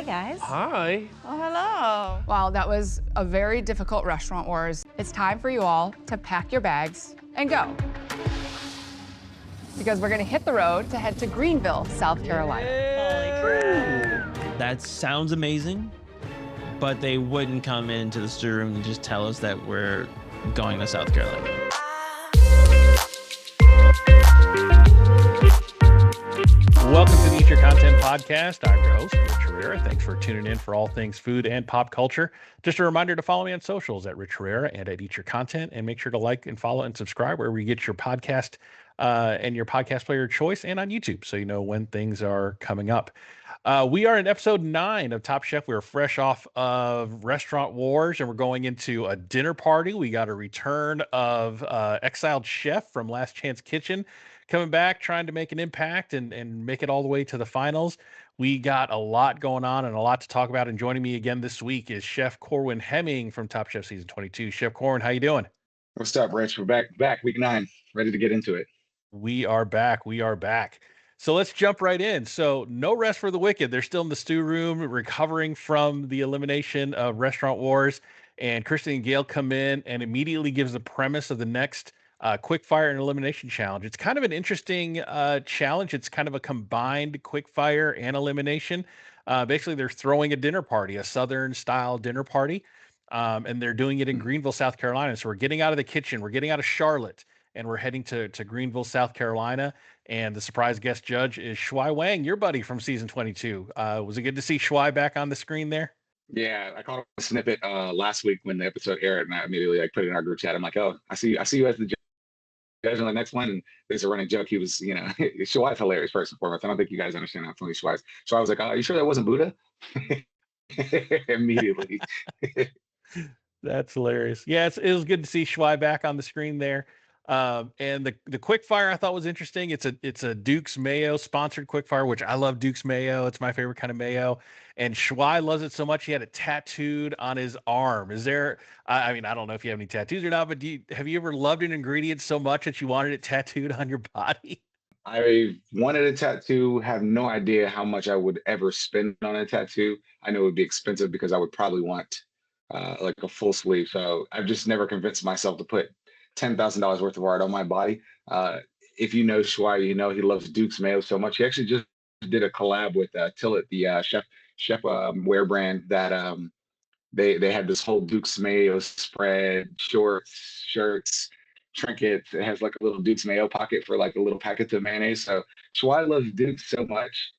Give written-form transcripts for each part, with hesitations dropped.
guys. Hi. Oh, hello. Wow, that was a very difficult Restaurant Wars. It's time for you all to pack your bags and go. Because we're gonna hit the road to head to Greenville, South Carolina. Holy crap. That sounds amazing, but they wouldn't come into the studio room and just tell us that we're going to South Carolina. Welcome to the Eat Your Content podcast. I'm your host, Rich Herrera. Thanks for tuning in for all things food and pop culture. Just a reminder to follow me on socials at Rich Herrera and at Eat Your Content, and make sure to like and follow and subscribe wherever you get your podcast and your podcast player of choice, and on YouTube, so you know when things are coming up. We are in episode 9 of Top Chef. We're fresh off of Restaurant Wars, and we're going into a dinner party. We got a return of exiled chef from Last Chance Kitchen coming back, trying to make an impact and make it all the way to the finals. We got a lot going on and a lot to talk about. And joining me again this week is Chef Corwin Hemming from Top Chef Season 22. Chef Corwin, how you doing? What's up, Rich? We're back, week 9, ready to get into it. We are back. So let's jump right in. So no rest for the wicked. They're still in the stew room, recovering from the elimination of Restaurant Wars. And Kristen and Gail come in and immediately gives the premise of the next Quickfire and elimination challenge. It's kind of an interesting challenge. It's kind of a combined Quickfire and elimination. Basically, they're throwing a dinner party, a Southern style dinner party. And they're doing it in Greenville, South Carolina. So we're getting out of the kitchen. We're getting out of Charlotte. And we're heading to Greenville, South Carolina. And the surprise guest judge is Shuai Wang, your buddy from season 22. Was it good to see Shuai back on the screen there? Yeah, I caught a snippet last week when the episode aired, and I immediately put it in our group chat. I'm like, oh, I see you as the judge on the next one. And there's a running joke. He was, Shuai's hilarious, first and foremost. I don't think you guys understand how funny Shuai is. So I was like, oh, are you sure that wasn't Buddha? Immediately. That's hilarious. Yeah, it was good to see Shuai back on the screen there. And the Quickfire I thought was interesting. It's a Duke's Mayo sponsored Quickfire, which I love Duke's Mayo. It's my favorite kind of mayo. And Shuai loves it so much he had it tattooed on his arm. Is there? I mean, I don't know if you have any tattoos or not, but have you ever loved an ingredient so much that you wanted it tattooed on your body? I wanted a tattoo. Have no idea how much I would ever spend on a tattoo. I know it would be expensive because I would probably want like a full sleeve. So I've just never convinced myself to put $10,000 worth of art on my body. If you know Shuai, you know he loves Duke's Mayo so much. He actually just did a collab with Tillet, the chef wear brand that they had this whole Duke's Mayo spread, shorts, shirts, trinkets. It has like a little Duke's Mayo pocket for like a little packet of mayonnaise. So Shuai loves Duke so much.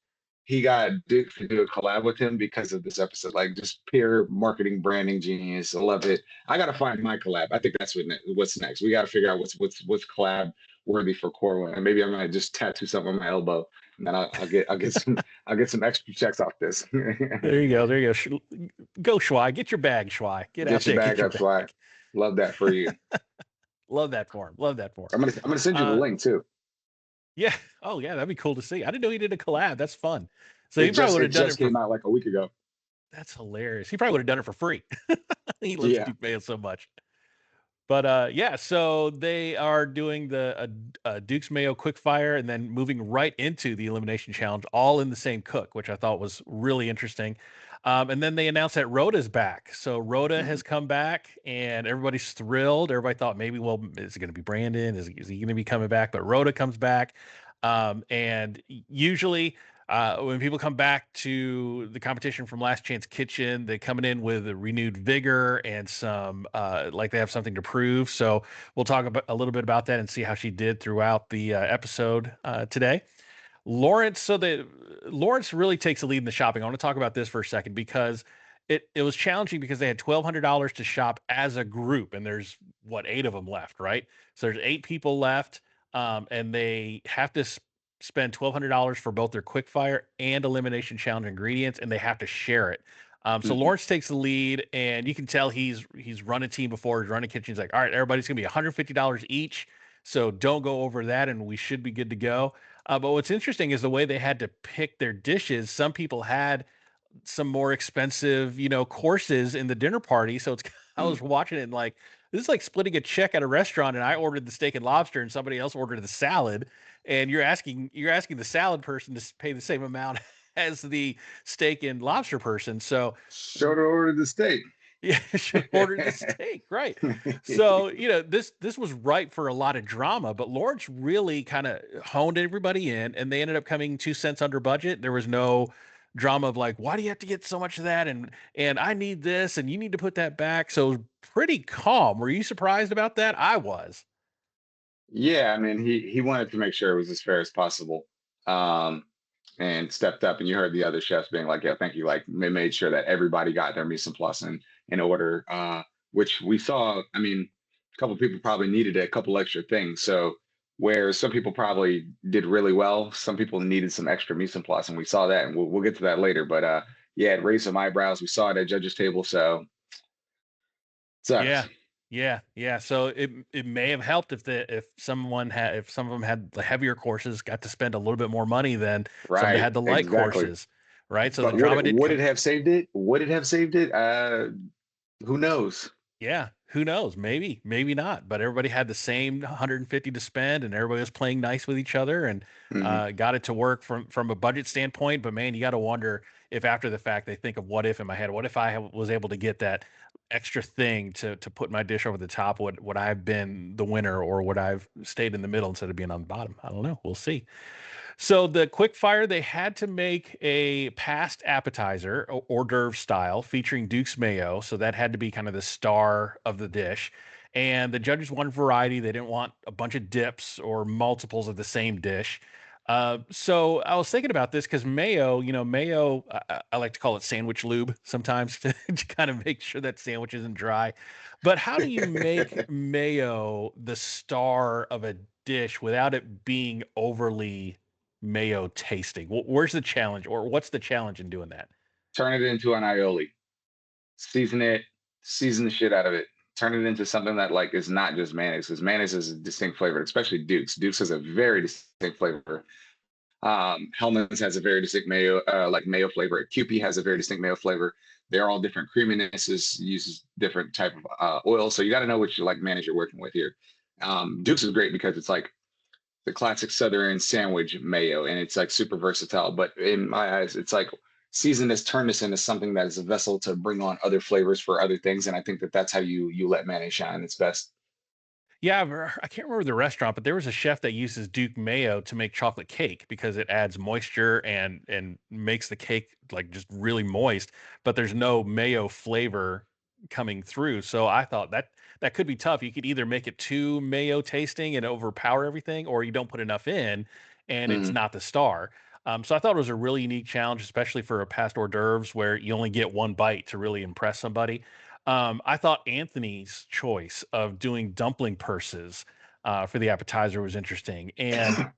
He got Duke to do a collab with him because of this episode, like just pure marketing, branding genius. I love it. I got to find my collab. I think that's what's next. We got to figure out what's collab worthy for Corwin, and maybe I might just tattoo something on my elbow, and then I'll get some extra checks off this. There you go. Go Shuai. Get your bag, Shuai. Get out your there. Bag up, Shuai. Love that for you. Love that for him. I'm gonna send you the link too. Yeah. Oh, yeah. That'd be cool to see. I didn't know he did a collab. That's fun. So he probably would have done it. Just came out like a week ago. That's hilarious. He probably would have done it for free. He loves Duke Mayo so much. But yeah, so they are doing the Duke's Mayo Quickfire and then moving right into the elimination challenge, all in the same cook, which I thought was really interesting. And then they announced that Rhoda's back. So Rhoda has come back and everybody's thrilled. Everybody thought maybe, well, is it going to be Brandon? Is he going to be coming back? But Rhoda comes back. And usually when people come back to the competition from Last Chance Kitchen, they're coming in with a renewed vigor and some like they have something to prove. So we'll talk about a little bit about that and see how she did throughout the episode today. Lawrence really takes the lead in the shopping. I want to talk about this for a second because it was challenging because they had $1,200 to shop as a group, and there's 8 of them left, right? So there's 8 people left, and they have to spend $1,200 for both their Quickfire and elimination challenge ingredients, and they have to share it. So Lawrence takes the lead, and you can tell he's run a team before, he's run a kitchen. He's like, all right, everybody's gonna be $150 each, so don't go over that, and we should be good to go. But what's interesting is the way they had to pick their dishes. Some people had some more expensive, courses in the dinner party. So I was watching it and like, this is like splitting a check at a restaurant, and I ordered the steak and lobster and somebody else ordered the salad, and you're asking the salad person to pay the same amount as the steak and lobster person. So Should have ordered the steak. yeah, should have ordered the steak, right? So this was ripe for a lot of drama, but Lawrence really kind of honed everybody in, and they ended up coming 2 cents under budget. There was no drama of like, why do you have to get so much of that, and I need this, and you need to put that back. So it was pretty calm. Were you surprised about that? I was. Yeah, I mean, he wanted to make sure it was as fair as possible, um, and stepped up. And you heard the other chefs being like, "Yeah, thank you." Like, they made sure that everybody got their mise en place in order, which we saw. I mean, a couple people probably needed a couple extra things. So where some people probably did really well, some people needed some extra mise en place, and we saw that. And we'll get to that later. But yeah, it raised some eyebrows. We saw it at judges' table. So Yeah. sucks. Yeah. So it may have helped if someone had if some of them had the heavier courses, got to spend a little bit more money than some that Right. had the light Exactly. courses, right? So the But would drama it did would come. it have saved it? Would it have saved it? Who knows? Yeah, who knows? Maybe, maybe not. But everybody had the same 150 to spend, and everybody was playing nice with each other, and Mhm. got it to work from a budget standpoint. But man, you got to wonder if after the fact they think of what if in my head. What if was able to get that extra thing to put my dish over the top? Would I have been the winner, or would I have stayed in the middle instead of being on the bottom? I don't know. We'll see. So the quick fire, they had to make a past appetizer, hors d'oeuvre style, featuring Duke's mayo. So that had to be kind of the star of the dish. And the judges wanted variety. They didn't want a bunch of dips or multiples of the same dish. So I was thinking about this because mayo, mayo, I like to call it sandwich lube sometimes to kind of make sure that sandwich isn't dry. But how do you make mayo the star of a dish without it being overly mayo tasting? Where's the challenge, or what's the challenge in doing that? Turn it into an aioli. Season it, season the shit out of it. Turn it into something that like is not just mayonnaise, because mayonnaise is a distinct flavor, especially Duke's. Duke's has a very distinct flavor. Hellman's has a very distinct mayo, like mayo flavor. QP has a very distinct mayo flavor. They're all different creaminesses, uses different type of oil. So you got to know which like mayonnaise you're working with here. Duke's is great because it's like the classic Southern sandwich mayo, and it's like super versatile. But in my eyes, it's like season this, turn this into something that is a vessel to bring on other flavors for other things. And I think that that's how you let mayonnaise shine its best. Yeah, I can't remember the restaurant, but there was a chef that uses Duke mayo to make chocolate cake because it adds moisture and makes the cake like just really moist, but there's no mayo flavor coming through. So I thought that could be tough. You could either make it too mayo tasting and overpower everything, or you don't put enough in and it's Mhm. not the star. So I thought it was a really unique challenge, especially for a past hors d'oeuvres where you only get one bite to really impress somebody. I thought Anthony's choice of doing dumpling purses for the appetizer was interesting and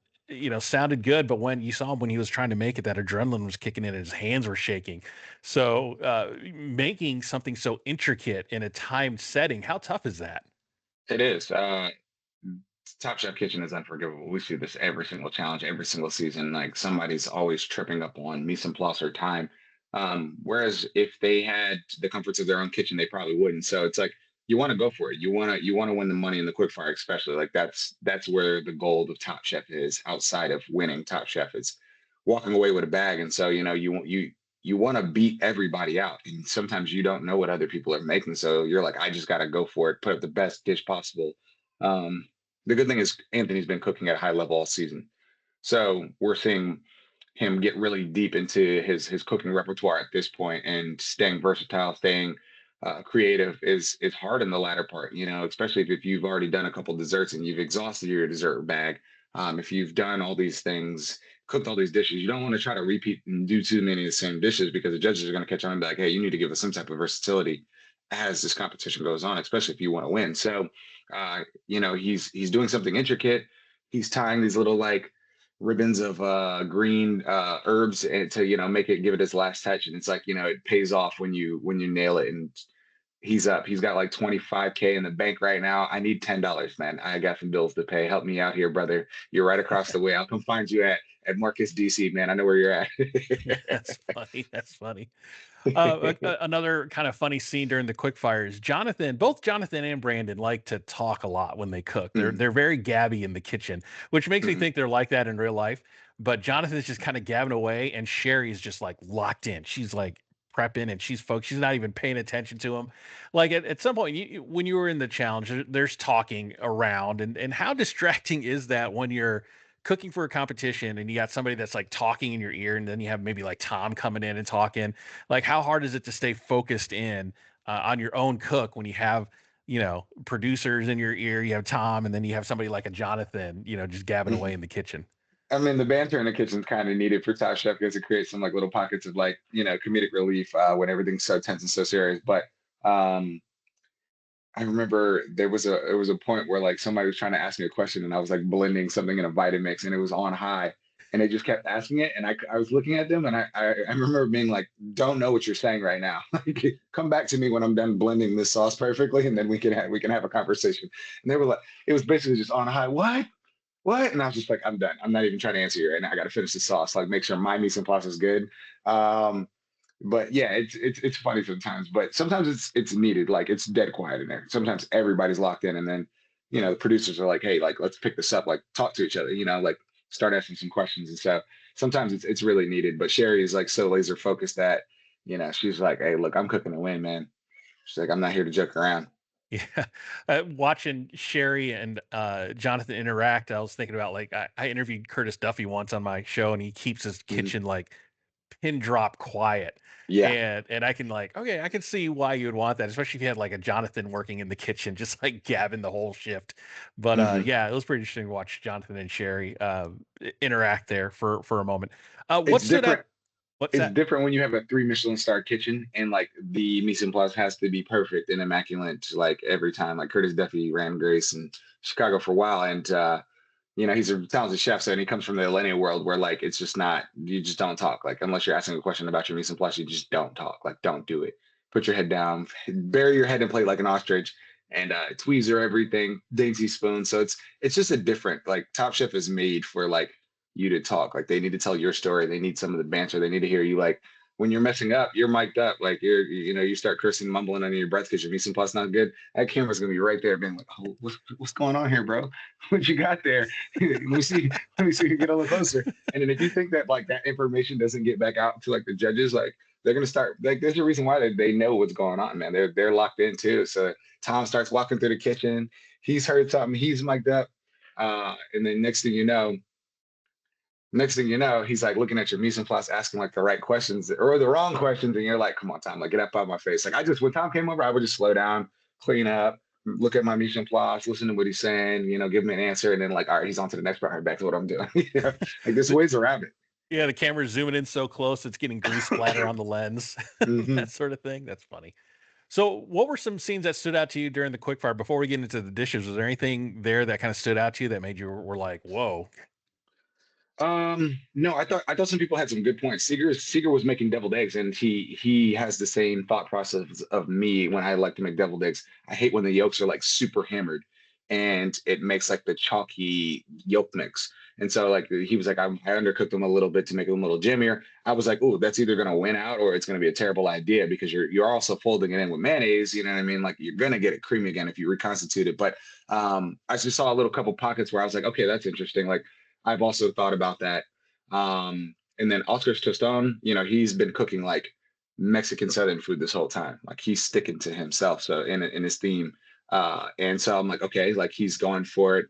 sounded good. But when you saw him when he was trying to make it, that adrenaline was kicking in, and his hands were shaking. So making something so intricate in a timed setting, how tough is that? It is. Top Chef Kitchen is unforgivable. We see this every single challenge, every single season. Like somebody's always tripping up on mise en place or time. Whereas if they had the comforts of their own kitchen, they probably wouldn't. So it's like you want to go for it. You want to win the money in the quickfire, especially. Like that's where the gold of Top Chef is. Outside of winning Top Chef, is walking away with a bag. And so you want to beat everybody out. And sometimes you don't know what other people are making. So you're like, I just got to go for it. Put up the best dish possible. Um, the good thing is Anthony's been cooking at a high level all season. So we're seeing him get really deep into his cooking repertoire at this point, and staying versatile, staying creative is hard in the latter part, especially if you've already done a couple desserts and you've exhausted your dessert bag. If you've done all these things, cooked all these dishes, you don't want to try to repeat and do too many of the same dishes, because the judges are going to catch on and be like, hey, you need to give us some type of versatility as this competition goes on, especially if you want to win. So he's doing something intricate. He's tying these little like ribbons of green herbs, and to make it, give it his last touch. And it's like, it pays off when you nail it. And he's got like 25K in the bank right now. I need $10, man. I got some bills to pay. Help me out here, brother. You're right across the way. I'll come find you at Marcus, DC, man. I know where you're at. That's funny. That's funny. Another kind of funny scene during the quick fires. Both Jonathan and Brandon like to talk a lot when they cook. They're Mhm, they're very gabby in the kitchen, which makes me mhm. think they're like that in real life. but Jonathan's just kind of gabbing away, and Sherry's just like locked in. She's like prepping and she's focused. She's not even paying attention to him. Like at some point, when you were in the challenge, there's talking around, and how distracting is that when you're cooking for a competition and you got somebody that's like talking in your ear, and then you have maybe like Tom coming in and talking. Like, how hard is it to stay focused in on your own cook when you have, producers in your ear, you have Tom, and then you have somebody like a Jonathan, just gabbing away in the kitchen. I mean, the banter in the kitchen is kind of needed for Top Chef because it creates some like little pockets of like, comedic relief when everything's so tense and so serious. But um, I remember there was a point where like somebody was trying to ask me a question and I was like blending something in a Vitamix and it was on high and they just kept asking it and I was looking at them and I remember being like, don't know what you're saying right now. Like, come back to me when I'm done blending this sauce perfectly and then we can have a conversation. And they were like, it was basically just on high. What? And I was just like, I'm done. I'm not even trying to answer you right now. I got to finish the sauce. Like, make sure my mise en place is good. Um, but yeah, it's funny sometimes. But sometimes it's needed. Like, it's dead quiet in there. Sometimes everybody's locked in, and then the producers are like, hey, like let's pick this up. Like, talk to each other. Like start asking some questions. And so sometimes it's really needed. But Sherry is like so laser focused that she's like, hey, look, I'm cooking to win, man. She's like, I'm not here to joke around. Yeah. Watching Sherry and Jonathan interact, I was thinking about like I interviewed Curtis Duffy once on my show, and he keeps his Mhm. kitchen like pin drop quiet. Yeah. And I can like, okay, I can see why you would want that, especially if you had like a Jonathan working in the kitchen, just like gabbing the whole shift. But Mhm. yeah, it was pretty interesting to watch Jonathan and Sherry interact there for a moment. What It's stood different. out? What's It's that? different when you have a 3 Michelin star kitchen and like the mise en place has to be perfect and immaculate like every time. Like Curtis Duffy ran Grace in Chicago for a while, and he's a talented chef, so and he comes from the Atlanta world where like it's just not, you just don't talk. Like, unless you're asking a question about your mise en place, you just don't talk. Like, don't do it. Put your head down, bury your head in plate like an ostrich, and tweezer everything, dainty spoon. So it's just a different, like, Top Chef is made for like you to talk. Like, they need to tell your story. They need some of the banter. They need to hear you. Like, when you're messing up, you're mic'd up. Like, you start cursing, mumbling under your breath because your mise en place not good. That camera's gonna be right there, being like, "Oh, what's going on here, bro? What you got there? Let me see. Let me see you get a little closer." And then if you think that like that information doesn't get back out to like the judges, like they're gonna start like there's a reason why they know what's going on, man. They're locked in too. So Tom starts walking through the kitchen. He's heard something. He's mic'd up. And then next thing you know, he's like looking at your mise en place, asking like the right questions or the wrong questions, and you're like, "Come on, Tom, like get up out of my face." Like, when Tom came over, I would just slow down, clean up, look at my mise en place, listen to what he's saying, give me an answer, and then like, all right, he's on to the next part. Right, back to what I'm doing. Like, there's ways around it. Yeah, the camera's zooming in so close, it's getting grease splatter on the lens, Hmm. that sort of thing. That's funny. So, what were some scenes that stood out to you during the quickfire? Before we get into the dishes, was there anything there that kind of stood out to you that made you were like, "Whoa"? No, I thought some people had some good points. Seeger was making deviled eggs, and he has the same thought process of me when I like to make deviled eggs. I hate when the yolks are like super hammered, and it makes like the chalky yolk mix. And so like he was like, I undercooked them a little bit to make them a little jimmier. I was like, oh, that's either gonna win out or it's gonna be a terrible idea because you're also folding it in with mayonnaise. You know what I mean? Like, you're gonna get it creamy again if you reconstitute it. But I just saw a little couple pockets where I was like, okay, that's interesting. Like, I've also thought about that. And then Oscar's Toston, he's been cooking like Mexican Southern food this whole time. Like, he's sticking to himself. So in his theme. And so I'm like, okay, like he's going for it.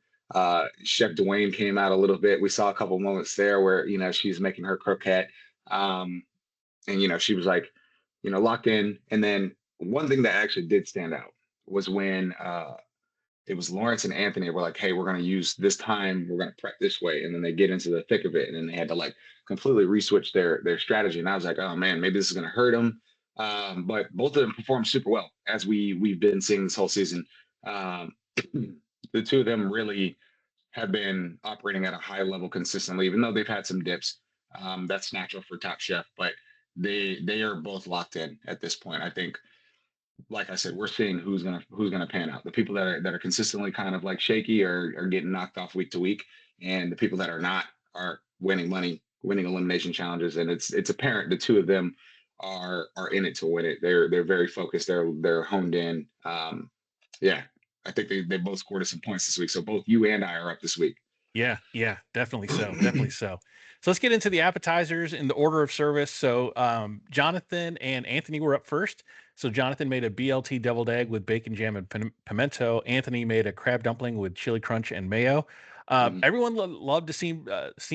Chef Dwayne came out a little bit. We saw a couple moments there where, she's making her croquette. Um, and, she was like, locked in. And then one thing that actually did stand out was when it was Lawrence and Anthony were like, hey, we're going to use this time. We're going to prep this way. And then they get into the thick of it. And then they had to like completely reswitch their strategy. And I was like, oh man, maybe this is going to hurt them. But both of them performed super well as we've been seeing this whole season. Um, the two of them really have been operating at a high level consistently, even though they've had some dips. That's natural for Top Chef, but they are both locked in at this point. I think, like I said, we're seeing who's gonna pan out. The people that are consistently kind of like shaky are getting knocked off week to week, and the people that are not are winning money, winning elimination challenges. And it's apparent the two of them are in it to win it. They're very focused. They're honed in. Yeah, I think they both scored us some points this week. So both you and I are up this week. Yeah, definitely so, definitely so. So let's get into the appetizers in the order of service. So Jonathan and Anthony were up first. So Jonathan made a BLT deviled egg with bacon jam and pimento. Anthony made a crab dumpling with chili crunch and mayo. Everyone loved to seem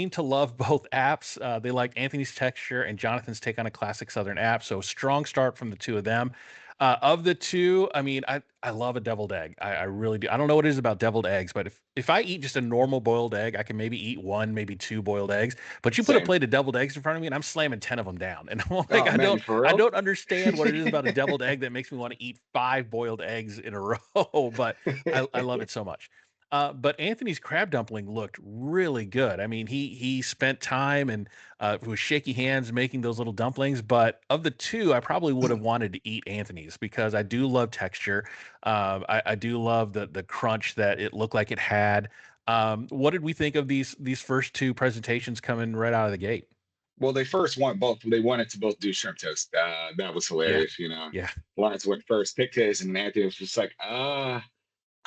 to love both apps. They liked Anthony's texture and Jonathan's take on a classic Southern app. So strong start from the two of them. Of the two, I mean, I love a deviled egg. I really do. I don't know what it is about deviled eggs, but if I eat just a normal boiled egg, I can maybe eat one, maybe two boiled eggs. But you put a Same. plate of deviled eggs in front of me, and I'm slamming 10 of them down. And I'm like, Oh man, for I real? don't understand what it is about a deviled egg that makes me want to eat 5 boiled eggs in a row. But I love it so much. But Anthony's crab dumpling looked really good. I mean, he spent time and with shaky hands making those little dumplings. But of the two, I probably would have wanted to eat Anthony's because I do love texture. I do love the crunch that it looked like it had. What did we think of these first two presentations coming right out of the gate? Well, they first want both. They wanted to both do shrimp toast. That was Yeah, hilarious. You know, yeah, Lawrence went first, picked his, and Anthony was just like,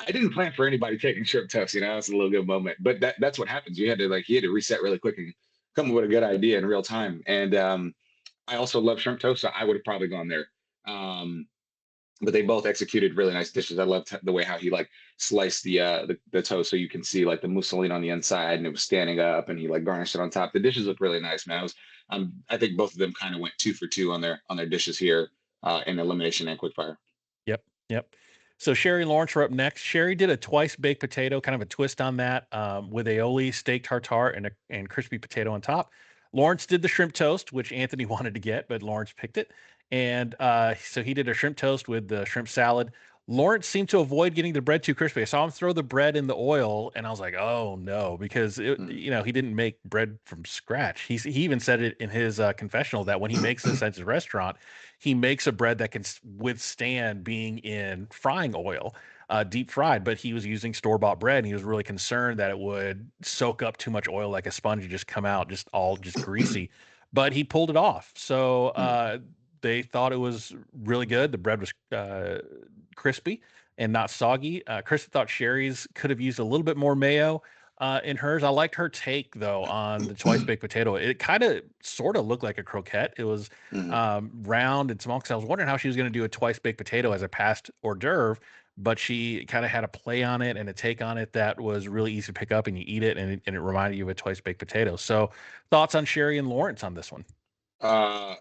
I didn't plan for anybody taking shrimp toast. You know, it's a little good moment. But that's what happens. He had to reset really quick and come up with a good idea in real time. And I also love shrimp toast, so I would have probably gone there. Um, but they both executed really nice dishes. I loved the way how he like sliced the toast so you can see like the mousseline on the inside and it was standing up, and he like garnished it on top. The dishes look really nice, man. I think both of them kind of went 2 for 2 on their dishes here in elimination and quickfire. yep, yep. So Sherry and Lawrence were up next. Sherry did a twice baked potato, kind of a twist on that, with aioli, steak tartare, and crispy potato on top. Lawrence did the shrimp toast, which Anthony wanted to get, but Lawrence picked it. And so he did a shrimp toast with the shrimp salad. Lawrence seemed to avoid getting the bread too crispy. I saw him throw the bread in the oil, and I was like, "Oh no," because Mm. he didn't make bread from scratch. He even said it in his confessional that when he makes this at his restaurant, he makes a bread that can withstand being in frying oil, deep fried. But he was using store bought bread, and he was really concerned that it would soak up too much oil like a sponge and just come out just greasy. But he pulled it off. So Mm. they thought it was really good. The bread was crispy and not soggy. Chris thought Sherry's could have used a little bit more mayo in hers. I liked her take though on the twice baked potato. It kind of sort of looked like a croquette. It was Mhm. round and small because I was wondering how she was going to do a twice baked potato as a past hors d'oeuvre, but she kind of had a play on it and a take on it that was really easy to pick up and you eat it, and it reminded you of a twice baked potato. So thoughts on Sherry and Lawrence on this one?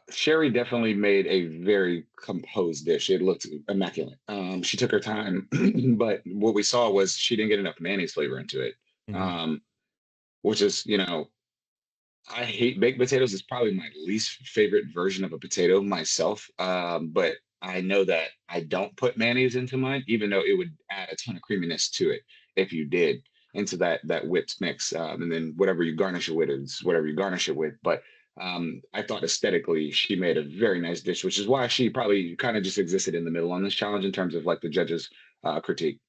Sherry definitely made a very composed dish. It looked immaculate. She took her time, but what we saw was she didn't get enough mayonnaise flavor into it. Mhm. Um, which is, I hate baked potatoes. It's probably my least favorite version of a potato myself. But I know that I don't put mayonnaise into mine, even though it would add a ton of creaminess to it if you did into that whipped mix. And then whatever you garnish it with is whatever you garnish it with. But I thought aesthetically she made a very nice dish, which is why she probably kind of just existed in the middle on this challenge in terms of like the judges' critique.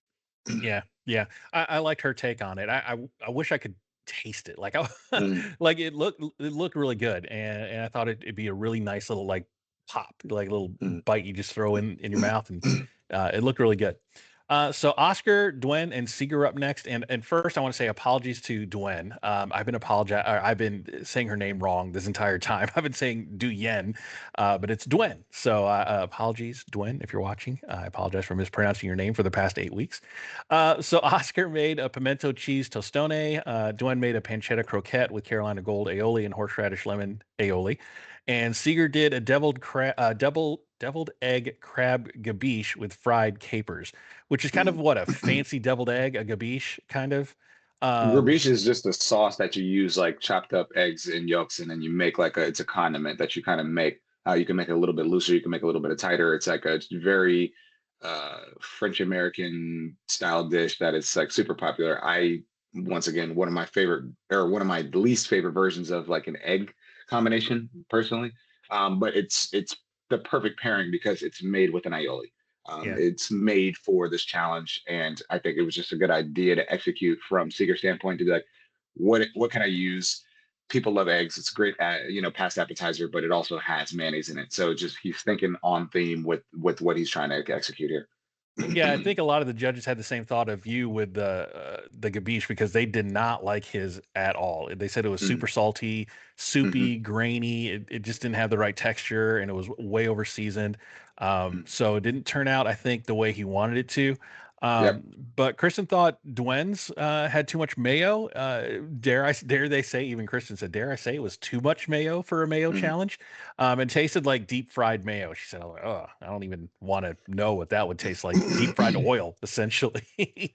Yeah, yeah. I liked her take on it. I wish I could taste it. Like Mm, like it looked really good, and I thought it'd be a really nice little like pop, like little mm. bite you just throw in your mouth, and it looked really good. So Oscar, Dwen, and Seeger are up next. And first, I want to say apologies to Dwen. I've been saying her name wrong this entire time. I've been saying Du Yen, but it's Dwen. So apologies, Dwen, if you're watching. I apologize for mispronouncing your name for the past 8 weeks. So Oscar made a pimento cheese tostone. Dwen made a pancetta croquette with Carolina Gold aioli and horseradish lemon aioli. And Seeger did a deviled egg crab gabiche with fried capers, which is kind of what a fancy deviled egg, a gabiche kind of. Um, Grabiche is just a sauce that you use like chopped up eggs and yolks, and then you make like it's a condiment that you kind of make. You can make it a little bit looser, you can make it a little bit tighter. It's like a very French American style dish that is like super popular. I once again one of my favorite or one of my least favorite versions of like an egg combination personally. But it's the perfect pairing because it's made with an aioli. yeah, It's made for this challenge, and I think it was just a good idea to execute from Seeger's standpoint to be like, what can I use? People love eggs. It's a great, past appetizer, but it also has mayonnaise in it. So just he's thinking on theme with what he's trying to execute here. Yeah, I think a lot of the judges had the same thought of you with the gabiche because they did not like his at all. They said it was Mm, super salty, mhm, soupy, grainy. It just didn't have the right texture, and it was way over seasoned. mm. So it didn't turn out, I think, the way he wanted it to. Yep. But Kristen thought Dwen's had too much mayo. Dare they say? Even Kristen said, "Dare I say it was too much mayo for a mayo Mm. challenge?" It tasted like deep fried mayo. She said, "Oh, I don't even want to know what that would taste like. Deep fried oil, essentially."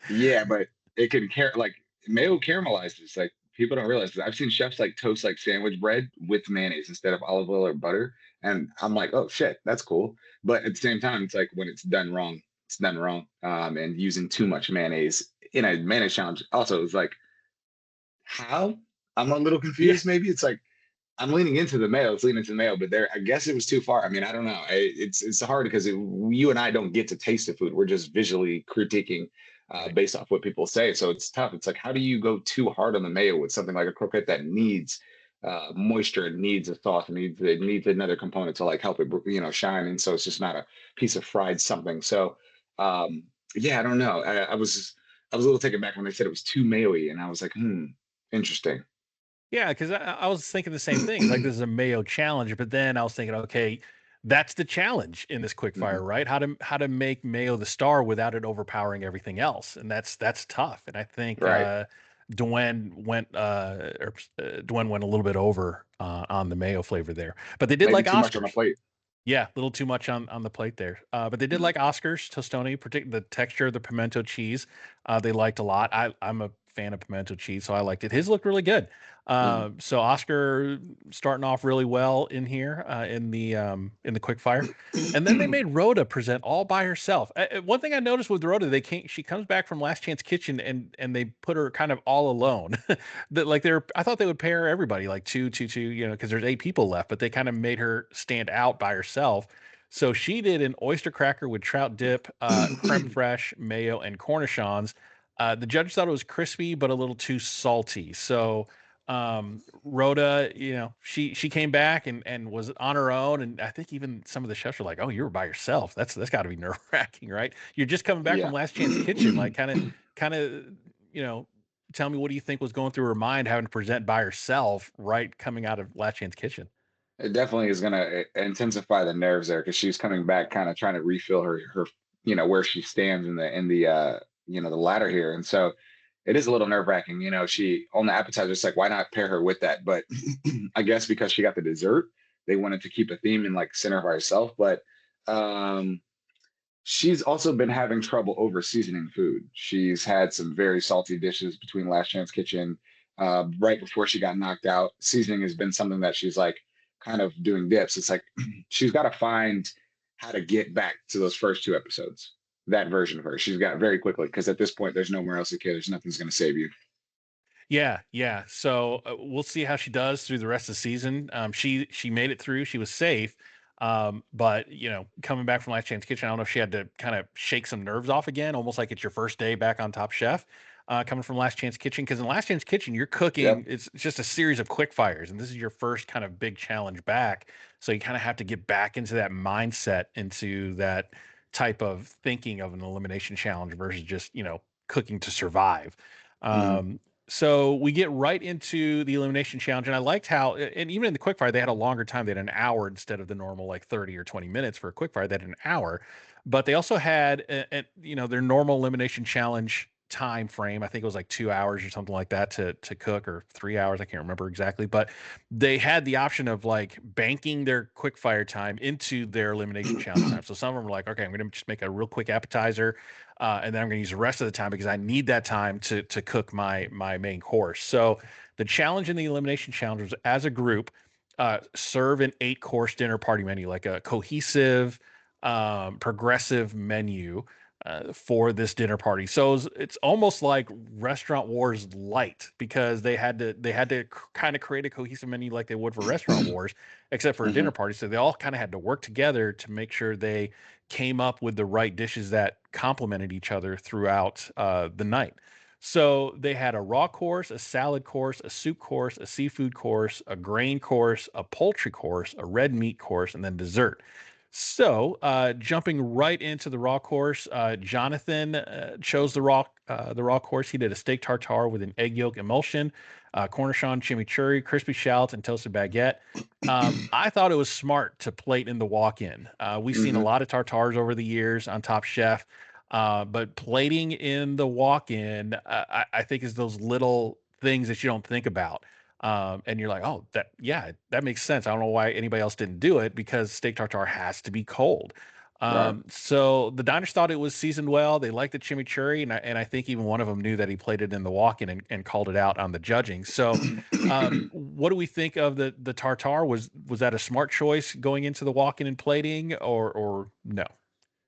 Yeah, but it can like mayo caramelizes. Like people don't realize this. I've seen chefs like toast like sandwich bread with mayonnaise instead of olive oil or butter, and I'm like, oh shit, that's cool. But at the same time, it's like when it's done wrong, it's done wrong. And using too much mayonnaise in a mayonnaise challenge also is like how? I'm a little Yeah, confused. Maybe it's like I'm leaning into the mayo. It's leaning into the mayo, but there, I guess it was too far. I mean, I don't know. It's hard because you and I don't get to taste the food. We're just visually critiquing right. based off what people say. So it's tough. It's like how do you go too hard on the mayo with something like a croquette that needs moisture, it needs a sauce, it needs another component to like help it, shine. And so it's just not a piece of fried something. So yeah, I don't know. I was a little taken back when they said it was too mayo-y, and I was like, interesting. Yeah, because I was thinking the same thing. It's like this is a mayo challenge, but then I was thinking, okay, that's the challenge in this quickfire, Mhm. right? How to make mayo the star without it overpowering everything else, and that's tough. And I think Right. Dwayne went a little bit over on the mayo flavor there, but they did Maybe like too much on a Oscars. plate. Yeah, a little too much on the plate there. But they did like Oscars, Tostoni, particularly the texture of the pimento cheese. They liked a lot. I'm a fan of pimento cheese, so I liked it. His looked really good. Mhm. So Oscar starting off really well in here in the quick fire. And then they made Rhoda present all by herself. One thing I noticed with Rhoda, she comes back from Last Chance Kitchen and they put her kind of all alone. That like I thought they would pair everybody like two, two, two, because there's 8 people left, but they kind of made her stand out by herself. So she did an oyster cracker with trout dip, creme fraiche, mayo, and cornichons. The judge thought it was crispy but a little too salty. So Rhoda, she came back and was on her own, and I think even some of the chefs were like, "Oh, you were by yourself. That's got to be nerve wracking, right? You're just coming back from Yeah. Last Chance Kitchen, like kind of, you know." Tell me what do you think was going through her mind having to present by herself right coming out of Last Chance Kitchen? It definitely is gonna intensify the nerves there because she's coming back, kind of trying to refill her, where she stands in the ladder here, and so it is a little nerve wracking. She on the appetizer, it's like why not pair her with that? But I guess because she got the dessert, they wanted to keep a theme and like center of herself. But um, she's also been having trouble over seasoning food. She's had some very salty dishes between Last Chance Kitchen. Right before she got knocked out, seasoning has been something that she's like kind of doing dips. It's like she's got to find how to get back to those first 2 episodes. That version of her, she's got very quickly because at this point, there's nowhere else to care. There's nothing's going to save you. Yeah, yeah. So we'll see how she does through the rest of the season. She made it through. She was safe. But coming back from Last Chance Kitchen, I don't know if she had to kind of shake some nerves off again, almost like it's your first day back on Top Chef. Coming from Last Chance Kitchen, because in Last Chance Kitchen, you're cooking. Yep. It's just a series of quick fires, and this is your first kind of big challenge back. So you kind of have to get back into that mindset, into that type of thinking of an elimination challenge versus just cooking to survive. Mhm. Um, so we get right into the elimination challenge, and I liked how, and even in the quickfire, they had a longer time. They had an hour instead of the normal like 30 or 20 minutes for a quickfire. They had an hour, but they also had, their normal elimination challenge time frame. I think it was like 2 hours or something like that to cook, or 3 hours. I can't remember exactly, but they had the option of like banking their quickfire time into their elimination challenge time. So some of them were like, okay, I'm going to just make a real quick appetizer, and then I'm going to use the rest of the time because I need that time to cook my main course. So the challenge in the elimination challenge was as a group, serve an 8 course dinner party menu, like a cohesive, progressive menu. For this dinner party, so it's almost like Restaurant Wars light because they had to kind of create a cohesive menu like they would for Restaurant Wars, except for a dinner Mhm. party. So they all kind of had to work together to make sure they came up with the right dishes that complemented each other throughout the night. So they had a raw course, a salad course, a soup course, a seafood course, a grain course, a poultry course, a red meat course, and then dessert. So, jumping right into the raw course, Jonathan chose the raw course. He did a steak tartare with an egg yolk emulsion, cornichon chimichurri, crispy shallots, and toasted baguette. I thought it was smart to plate in the walk-in. We've seen a Hmm. lot of tartares over the years on Top Chef, but plating in the walk-in, I think, is those little things that you don't think about. And you're like, oh, yeah, that makes sense. I don't know why anybody else didn't do it because steak tartare has to be cold. Right. So the diners thought it was seasoned well. They liked the chimichurri, and I think even one of them knew that he played it in the walk-in and called it out on the judging. So, what do we think of the tartare? Was that a smart choice going into the walk-in and plating, or no?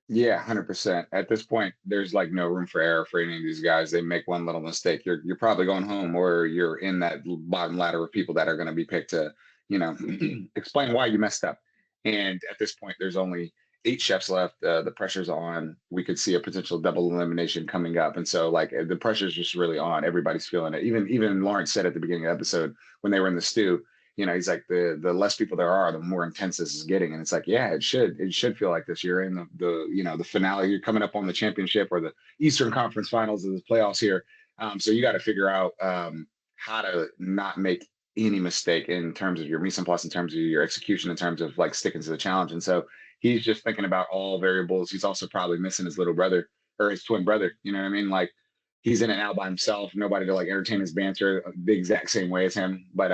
Yeah, 100%. At this point, there's like no room for error for any of these guys. They make one little mistake, you're probably going home, or you're in that bottom ladder of people that are going to be picked to, you know, explain why you messed up. And at this point, there's only 8 chefs left. The pressure's on. We could see a potential double elimination coming up, and so like the pressure's just really on. Everybody's feeling it. Even Lawrence said at the beginning of the episode when they were in the stew, he's like the less people there are, the more intense this is getting. And it's like, yeah, it should feel like this. You're in the finale. You're coming up on the championship or the Eastern Conference Finals of the playoffs here. So you got to figure out how to not make any mistake in terms of your mise en place, in terms of your execution, in terms of like sticking to the challenge. And so he's just thinking about all variables. He's also probably missing his little brother or his twin brother. You know what I mean? Like he's in and out by himself, nobody to like entertain his banter the exact same way as him. But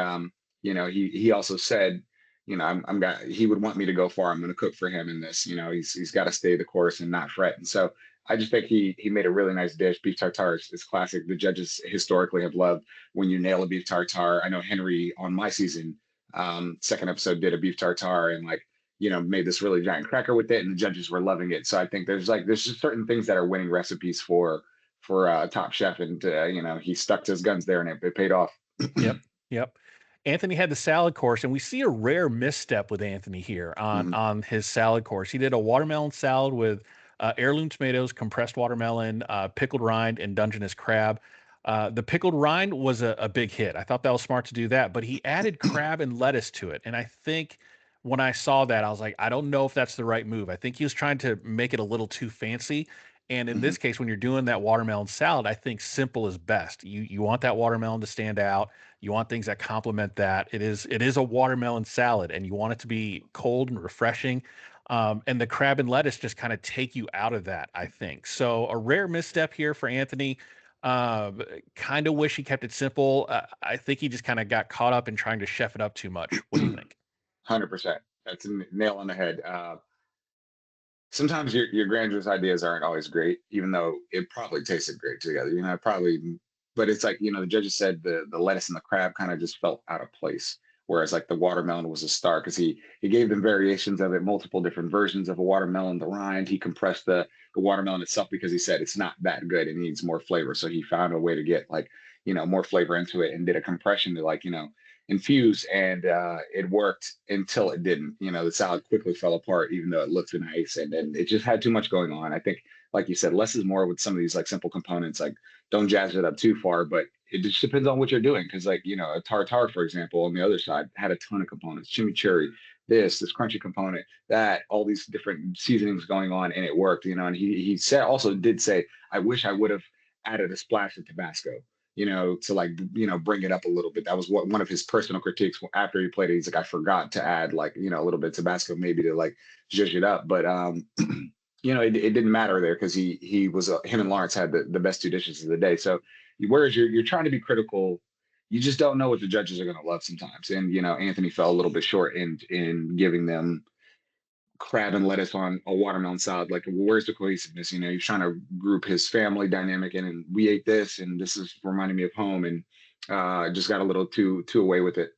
he also said, he would want me to go far. I'm going to cook for him in this. He's got to stay the course and not fret. And so I just think he made a really nice dish. Beef tartare is classic. The judges historically have loved when you nail a beef tartare. I know Henry on my season, second episode, did a beef tartare and like made this really giant cracker with it, and the judges were loving it. So I think there's just certain things that are winning recipes for Top Chef, and he stuck to his guns there, and it paid off. Yep. Yep. Anthony had the salad course, and we see a rare misstep with Anthony here on Mhm. on his salad course. He did a watermelon salad with heirloom tomatoes, compressed watermelon, pickled rind, and Dungeness crab. The pickled rind was a big hit. I thought that was smart to do that, but he added crab and lettuce to it. And I think when I saw that, I was like, I don't know if that's the right move. I think he was trying to make it a little too fancy. And in Mhm. this case, when you're doing that watermelon salad, I think simple is best. You want that watermelon to stand out. You want things that complement that. It is a watermelon salad, and you want it to be cold and refreshing. And the crab and lettuce just kind of take you out of that, I think. So a rare misstep here for Anthony. Uh, Kind of wish he kept it simple. I think he just kind of got caught up in trying to chef it up too much. What do you think? 100%. That's a nail on the head. Sometimes your grandiose ideas aren't always great, even though it probably tasted great together. But it's like the judges said the lettuce and the crab kind of just felt out of place. Whereas like the watermelon was a star because he gave them variations of it, multiple different versions of a watermelon. The rind, he compressed the watermelon itself because he said it's not that good. It needs more flavor. So he found a way to get like more flavor into it and did a compression to like infuse, and it worked until it didn't. The salad quickly fell apart even though it looked nice, and then it just had too much going on. I think, like you said, less is more with some of these like simple components. Like don't jazz it up too far, but it just depends on what you're doing, because like a tartare, for example, on the other side had a ton of components: chimichurri, this crunchy component, that, all these different seasonings going on, and it worked. And he said, also did say, I wish I would have added a splash of Tabasco, to like, bring it up a little bit. That was one of his personal critiques after he played it. He's like, I forgot to add like, a little bit of Tabasco maybe to like zhuzh it up. But it didn't matter there because he was him and Lawrence had the best 2 dishes of the day. So whereas you're trying to be critical, you just don't know what the judges are going to love sometimes. And Anthony fell a little bit short in giving them crab and lettuce on a watermelon salad. Like, where's the cohesiveness? He's trying to group his family dynamic in, and we ate this, and this is reminding me of home, and just got a little too away with it.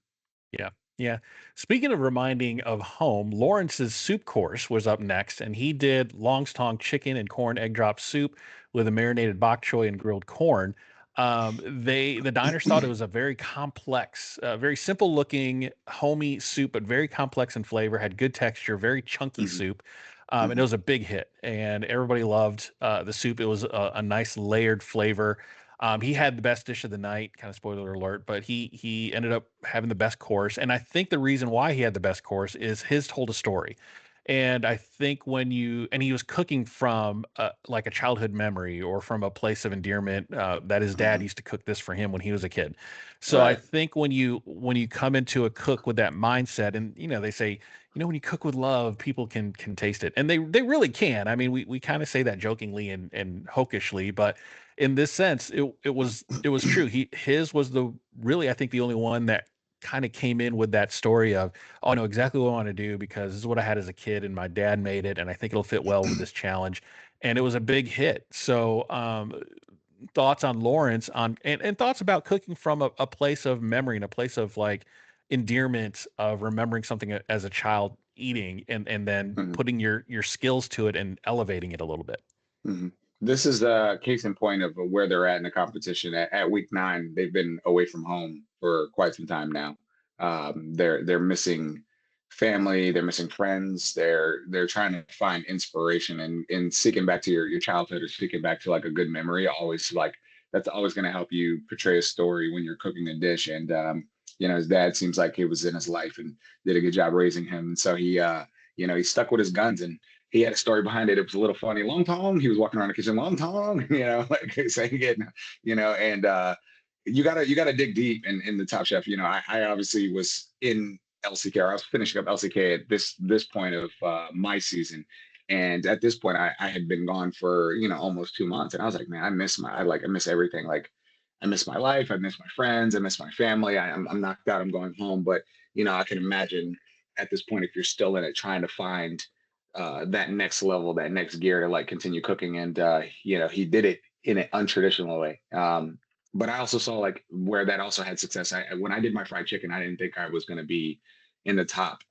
Yeah. Yeah. Speaking of reminding of home, Lawrence's soup course was up next, and he did Longstong chicken and corn egg drop soup with a marinated bok choy and grilled corn. The diners thought it was a very complex, very simple looking, homey soup, but very complex in flavor, had good texture, very chunky Mhm. soup. And it Mhm. was a big hit, and everybody loved the soup. It was a nice layered flavor. He had the best dish of the night, kind of spoiler alert, but he ended up having the best course. And I think the reason why he had the best course is his told a story. And I think and he was cooking from like a childhood memory or from a place of endearment that his dad Mhm. used to cook this for him when he was a kid. So I Right. think when you come into a cook with that mindset, and they say, when you cook with love, people can taste it, and they really can. I mean, we kind of say that jokingly and hokishly, but in this sense, it was true. His was the really, I think, the only one that kind of came in with that story of, oh, I know exactly what I want to do because this is what I had as a kid, and my dad made it, and I think it'll fit well with this challenge. And it was a big hit. So, thoughts on Lawrence and thoughts about cooking from a place of memory and a place of like endearment of remembering something as a child eating and then Mhm. putting your skills to it and elevating it a little bit. Mhm. This is a case in point of where they're at in the competition. At week 9, they've been away from home for quite some time now. They're missing family, they're missing friends. They're trying to find inspiration and seeking back to your childhood or seeking back to like a good memory. Always like that's always going to help you portray a story when you're cooking a dish. And his dad seems like he was in his life and did a good job raising him. And so he stuck with his guns and he had a story behind it. It was a little funny. Long Tom, he was walking around the kitchen, Long Tom, like saying it, and you gotta dig deep in the Top Chef. I obviously was in LCK. Or I was finishing up LCK at this point of my season, and at this point, I had been gone for almost 2 months, and I was like, man, I miss everything. Like, I miss my life, I miss my friends, I miss my family. I'm knocked out. I'm going home, but I can imagine at this point if you're still in it, trying to find that next level, that next gear to like continue cooking. And he did it in an untraditional way. But I also saw like where that also had success. When I did my fried chicken, I didn't think I was going to be in the top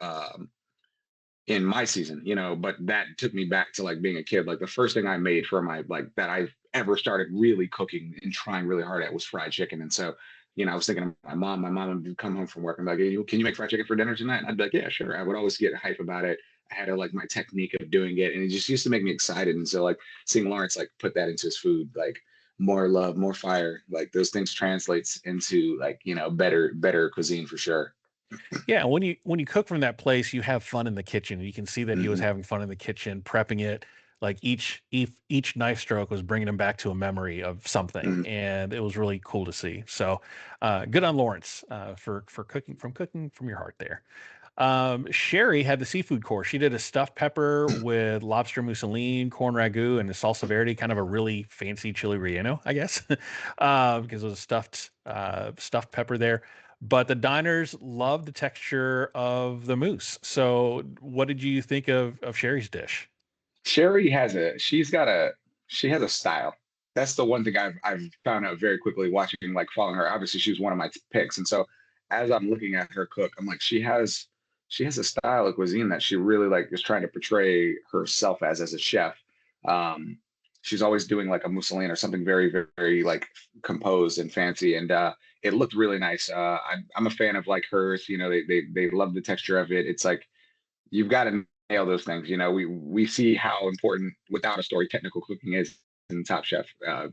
in my season, but that took me back to like being a kid. Like the first thing I made for my like that I ever started really cooking and trying really hard at was fried chicken. And so, I was thinking of my mom. My mom would come home from work and be like, "Hey, can you make fried chicken for dinner tonight?" And I'd be like, "Yeah, sure." I would always get hype about it. I had like my technique of doing it, and it just used to make me excited. And so like seeing Lawrence like put that into his food, like more love, more fire, like those things translates into like, better cuisine for sure. Yeah, when you cook from that place, you have fun in the kitchen. You can see that he was Hmm. having fun in the kitchen, prepping it. Like each knife stroke was bringing him back to a memory of something, Hmm. and it was really cool to see. So, good on Lawrence for cooking from your heart there. Sherry had the seafood course. She did a stuffed pepper with lobster mousseline, corn ragu, and a salsa verde, kind of a really fancy chili relleno, I guess, because it was a stuffed pepper there. But the diners loved the texture of the mousse. So, what did you think of Sherry's dish? Sherry she has a style. That's the one thing I've found out very quickly watching, like following her. Obviously, she was one of my picks, and so as I'm looking at her cook, I'm like, she has a style of cuisine that she really like is trying to portray herself as a chef. Um, she's always doing like a mousseline or something very, very, very like composed and fancy, and it looked really nice. I'm a fan of like hers. They love the texture of it. It's like you've got to nail those things. We see how important without a story technical cooking is in Top Chef.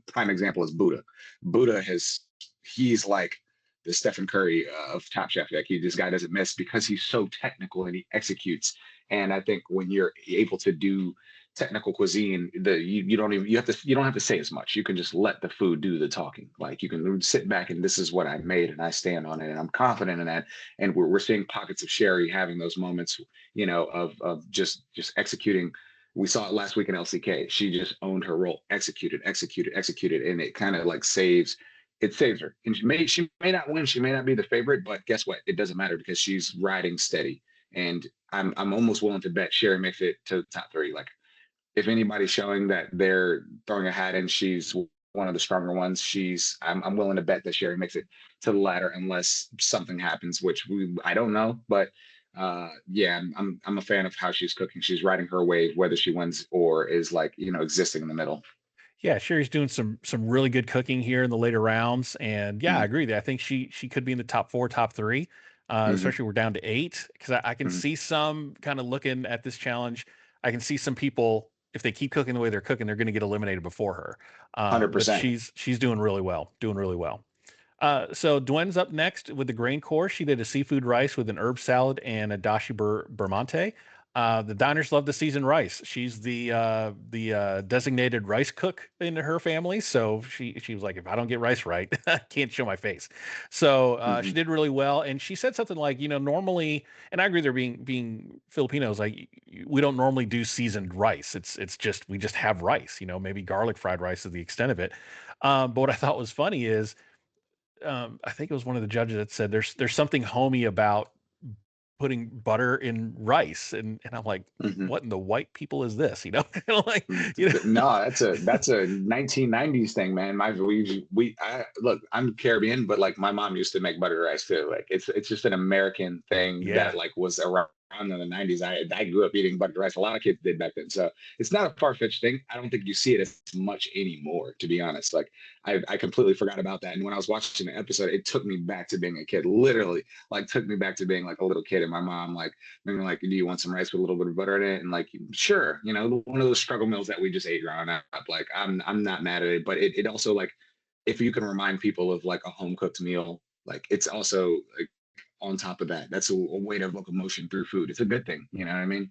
Prime example is Buddha. Buddha he's like the Stephen Curry of Top Chef. Like this guy doesn't miss because he's so technical and he executes. And I think when you're able to do technical cuisine, you don't even you don't have to say as much. You can just let the food do the talking. Like you can sit back and this is what I made and I stand on it and I'm confident in that. And we're seeing pockets of Sherry having those moments, of just executing. We saw it last week in LCK. She just owned her role, executed, and it kind of like saves her. And she may not win, she may not be the favorite, but guess what? It doesn't matter because she's riding steady. And I'm almost willing to bet Sherry makes it to the top 3. Like if anybody's showing that they're throwing a hat and she's one of the stronger ones, I'm willing to bet that Sherry makes it to the ladder unless something happens, which I don't know. But yeah, I'm a fan of how she's cooking. She's riding her wave, whether she wins or is like existing in the middle. Yeah, Sherry's doing some really good cooking here in the later rounds, and yeah, I Mm-hmm. agree that I think she could be in the top 4, top 3, Mm-hmm. especially we're down to 8 because I can Mm-hmm. see some kind of looking at this challenge. I can see some people if they keep cooking the way they're cooking, they're going to get eliminated before her. Hundred But percent. she's doing really well, doing really well. So Dwen's up next with the grain course. She did a seafood rice with an herb salad and a dashi bermante. The diners love the seasoned rice. She's the designated rice cook in her family, so she was like, if I don't get rice right, I can't show my face. So Hmm. she did really well, and she said something like, normally, and I agree, there being Filipinos, like we don't normally do seasoned rice. It's just we just have rice. Maybe garlic fried rice is the extent of it. But what I thought was funny is I think it was one of the judges that said there's something homey about putting butter in rice, and I'm like, Hmm. what in the white people is this? Like, No, that's a 1990s thing, man. I look, I'm Caribbean, but like my mom used to make butter rice too. Like it's just an American thing yeah, that like was around in the 90s. I grew up eating butter rice. A lot of kids did back then. So it's not a far-fetched thing. I don't think you see it as much anymore, to be honest. Like I completely forgot about that. And when I was watching the episode, it took me back to being a kid. Literally, like took me back to being like a little kid. And my mom like maybe like, do you want some rice with a little bit of butter in it? And like, sure, one of those struggle meals that we just ate growing up. Like, I'm not mad at it, but it also like, if you can remind people of like a home cooked meal, like it's also like on top of that, that's a way to evoke emotion through food. It's a good thing. You know what I mean?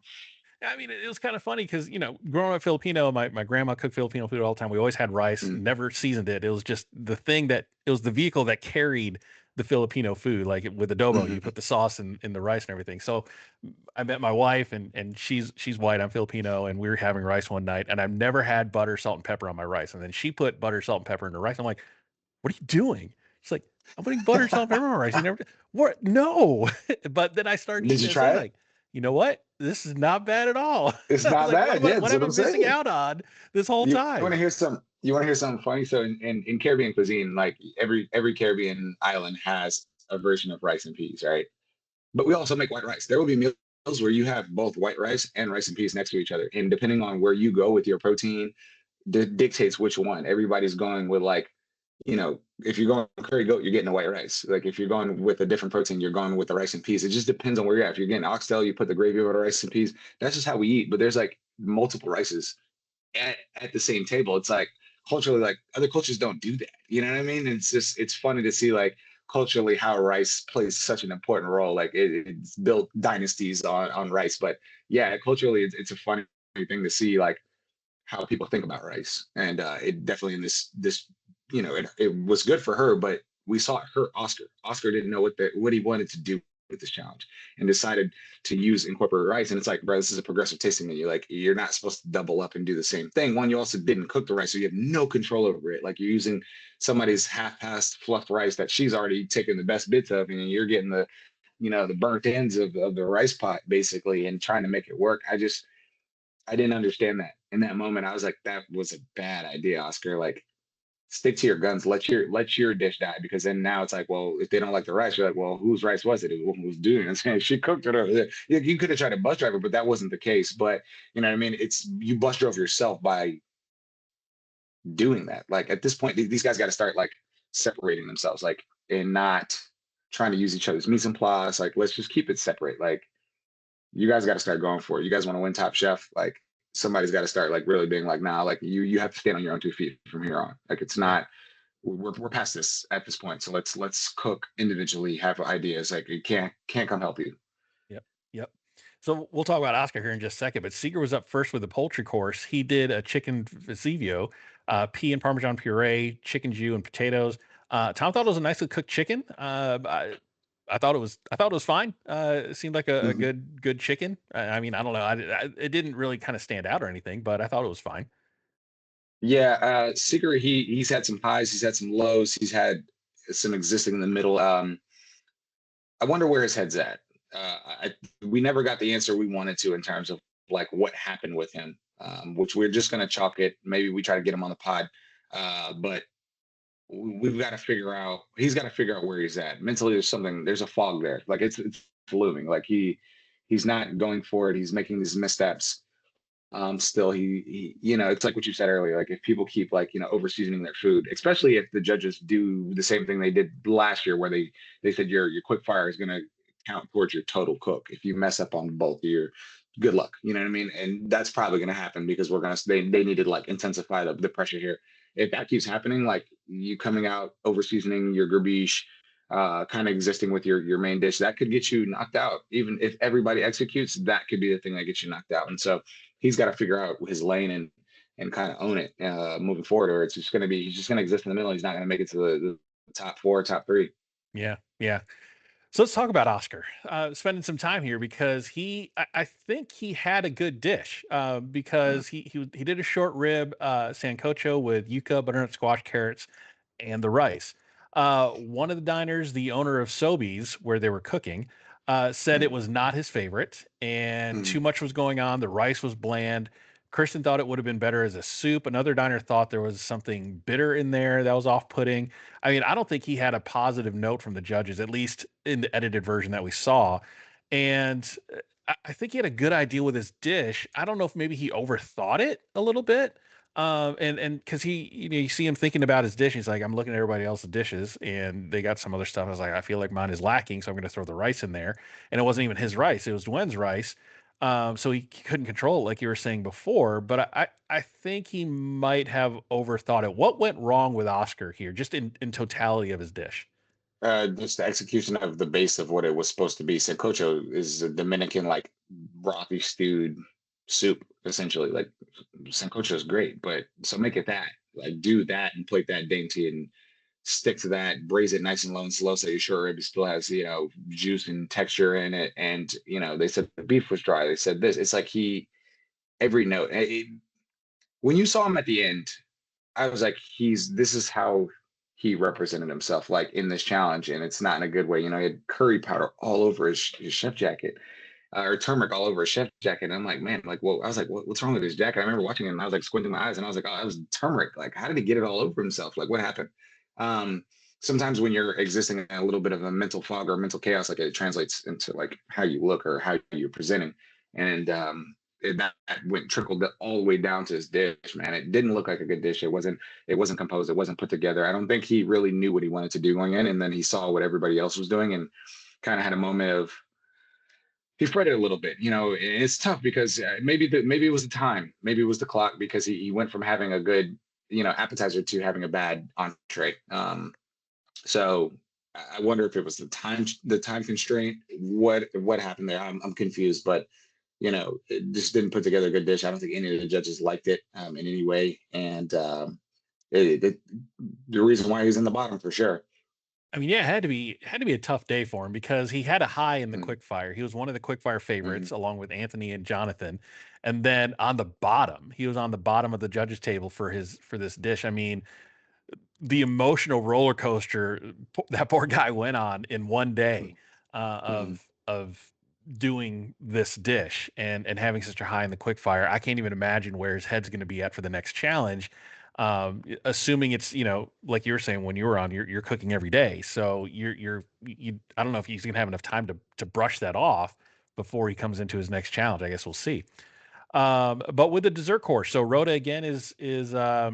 I mean, it was kind of funny because growing up Filipino, my grandma cooked Filipino food all the time. We always had rice, Mm, never seasoned it. It was just it was the vehicle that carried the Filipino food. Like with adobo, you mhm. put the sauce in the rice and everything. So I met my wife, and she's white, I'm Filipino, and we were having rice one night, and I've never had butter, salt, and pepper on my rice. And then she put butter, salt, and pepper in the rice. I'm like, what are you doing? She's like, I'm putting butter, salt, and pepper on my rice. You never, what? No. But then I started Did eating you it and saying try it? like, you know what? This is not bad at all. It's I was not like, bad. Yeah, what that's am what I I'm missing saying. out on this whole You want time? to hear some? You want to hear something funny? So in Caribbean cuisine, like every Caribbean island has a version of rice and peas, right? But we also make white rice. There will be meals where you have both white rice and rice and peas next to each other, and depending on where you go with your protein, dictates which one. Everybody's going with like, if you're going curry goat, you're getting the white rice. Like if you're going with a different protein, you're going with the rice and peas. It just depends on where you're at. If you're getting oxtail, you put the gravy over the rice and peas. That's just how we eat. But there's like multiple rices at the same table. It's like culturally, like other cultures don't do that. You know what I mean? And it's funny to see like culturally how rice plays such an important role. Like it's built dynasties on rice. But yeah, culturally, it's a funny thing to see like how people think about rice. And it definitely in this it was good for her, but we saw her Oscar. Oscar didn't know what he wanted to do with this challenge and decided to use incorporate rice. And it's like, bro, this is a progressive tasting menu. Like you're not supposed to double up and do the same thing. One, you also didn't cook the rice, so you have no control over it. Like you're using somebody's half-passed fluffed rice that she's already taken the best bits of, and you're getting the burnt ends of the rice pot basically and trying to make it work. I didn't understand that in that moment. I was like, that was a bad idea, Oscar. Like, stick to your guns. Let your dish die, because then now it's like, well, if they don't like the rice, you're like, well, whose rice was it? Who was doing it? And she cooked it over there. You could have tried to bus drive her, but that wasn't the case. But you know what I mean? It's you bus drove yourself by doing that. Like at this point, these guys got to start like separating themselves, like and not trying to use each other's mise en place. Like, let's just keep it separate. Like you guys got to start going for it. You guys want to win Top Chef? Like somebody's got to start like really being like, nah, like you have to stand on your own 2 feet from here on. Like it's Yeah. not we're past this at this point. So let's cook individually, have ideas. Like it can't come help you. Yep. Yep. So we'll talk about Oscar here in just a second, but Seeger was up first with the poultry course. He did a chicken Vesivio, pea and Parmesan puree, chicken jus, and potatoes. Tom thought it was a nicely cooked chicken. I thought it was fine. It seemed like a Mhm. good chicken. I mean, I don't know. It didn't really kind of stand out or anything, but I thought it was fine. Yeah, Seeker, he's had some highs, he's had some lows, he's had some existing in the middle. I wonder where his head's at. We never got the answer we wanted to in terms of like what happened with him, which we're just going to chalk it. Maybe we try to get him on the pod, but we've got to figure out. He's got to figure out where he's at mentally. There's a fog there. Like it's looming. Like he's not going for it. He's making these missteps. Still he it's like what you said earlier. Like if people keep like over seasoning their food, especially if the judges do the same thing they did last year, where they said your quick fire is going to count towards your total cook. If you mess up on both, you're good luck. You know what I mean? And that's probably going to happen because they needed to like intensify the pressure here. If that keeps happening, like you coming out over seasoning your gerbiche, kind of existing with your main dish, that could get you knocked out. Even if everybody executes, that could be the thing that gets you knocked out. And so he's got to figure out his lane and kind of own it moving forward, or it's just going to be he's just going to exist in the middle. He's not going to make it to the top 4, top 3. Yeah, yeah. So let's talk about Oscar. Spending some time here because I think he had a good dish because he did a short rib sancocho with yuca, butternut squash, carrots, and the rice. One of the diners, the owner of Sobeys, where they were cooking, said it Mm, was not his favorite and too mm, much was going on. The rice was bland. Kristen thought it would have been better as a soup. Another diner thought there was something bitter in there that was off putting. I mean, I don't think he had a positive note from the judges, at least in the edited version that we saw. And I think he had a good idea with his dish. I don't know if maybe he overthought it a little bit. And because he, you see him thinking about his dish, he's like, I'm looking at everybody else's dishes, and they got some other stuff. I was like, I feel like mine is lacking, so I'm going to throw the rice in there. And it wasn't even his rice; it was Dwen's rice. So he couldn't control it, like you were saying before. But I think he might have overthought it. What went wrong with Oscar here, just in totality of his dish? just the execution of the base of what it was supposed to be. Sancocho is a Dominican like brothy stewed soup, essentially. Like sancocho is great, but so make it that. Like do that and plate that dainty and stick to that, braise it nice and low and slow so your short rib still has, juice and texture in it. And they said the beef was dry. They said this. It's like every note. When you saw him at the end, I was like, this is how he represented himself, like in this challenge, and it's not in a good way. He had curry powder all over his chef jacket, or turmeric all over his chef jacket. And I'm like, man, like, well, I was like, what's wrong with his jacket? I remember watching it, and I was like squinting my eyes, and I was like, oh, that was turmeric. Like, how did he get it all over himself? Like, what happened? Sometimes when you're existing in a little bit of a mental fog or mental chaos, like it translates into like how you look or how you're presenting, and that went trickled all the way down to his dish. Man, it didn't look like a good dish. It wasn't composed. It wasn't put together. I don't think he really knew what he wanted to do going in, and then he saw what everybody else was doing and kind of had a moment of he fretted a little bit. And it's tough because maybe it was the time, maybe it was the clock, because he went from having a good appetizer to having a bad entree. So I wonder if it was the time constraint. What happened there? I'm confused, but it just didn't put together a good dish. I don't think any of the judges liked it in any way, and the reason why he's in the bottom for sure. I mean, yeah, it had to be a tough day for him because he had a high in the Mm, quickfire. He was one of the quickfire mm, favorites, along with Anthony and Jonathan. And then on the bottom, he was on the bottom of the judges' table for this dish. I mean, the emotional roller coaster that poor guy went on in one day mm, mm. of doing this dish and having such a high in the quick fire. I can't even imagine where his head's going to be at for the next challenge. Assuming it's like you were saying when you were on, you're cooking every day, so you I don't know if he's going to have enough time to brush that off before he comes into his next challenge. I guess we'll see. But with the dessert course, so Rhoda again is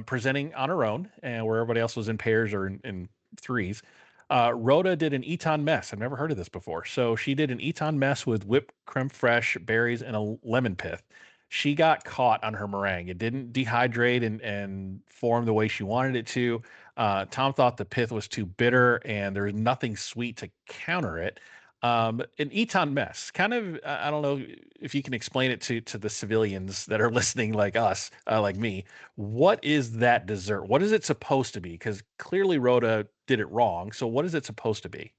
presenting on her own, and where everybody else was in pairs or in threes. Rhoda did an Eton mess. I've never heard of this before. So she did an Eton mess with whipped creme fraiche, berries, and a lemon pith. She got caught on her meringue. It didn't dehydrate and form the way she wanted it to. Tom thought the pith was too bitter, and there was nothing sweet to counter it. An Eton mess, kind of. I don't know if you can explain it to the civilians that are listening, like us, like me. What is that dessert? What is it supposed to be? Because clearly Rhoda did it wrong. So what is it supposed to be?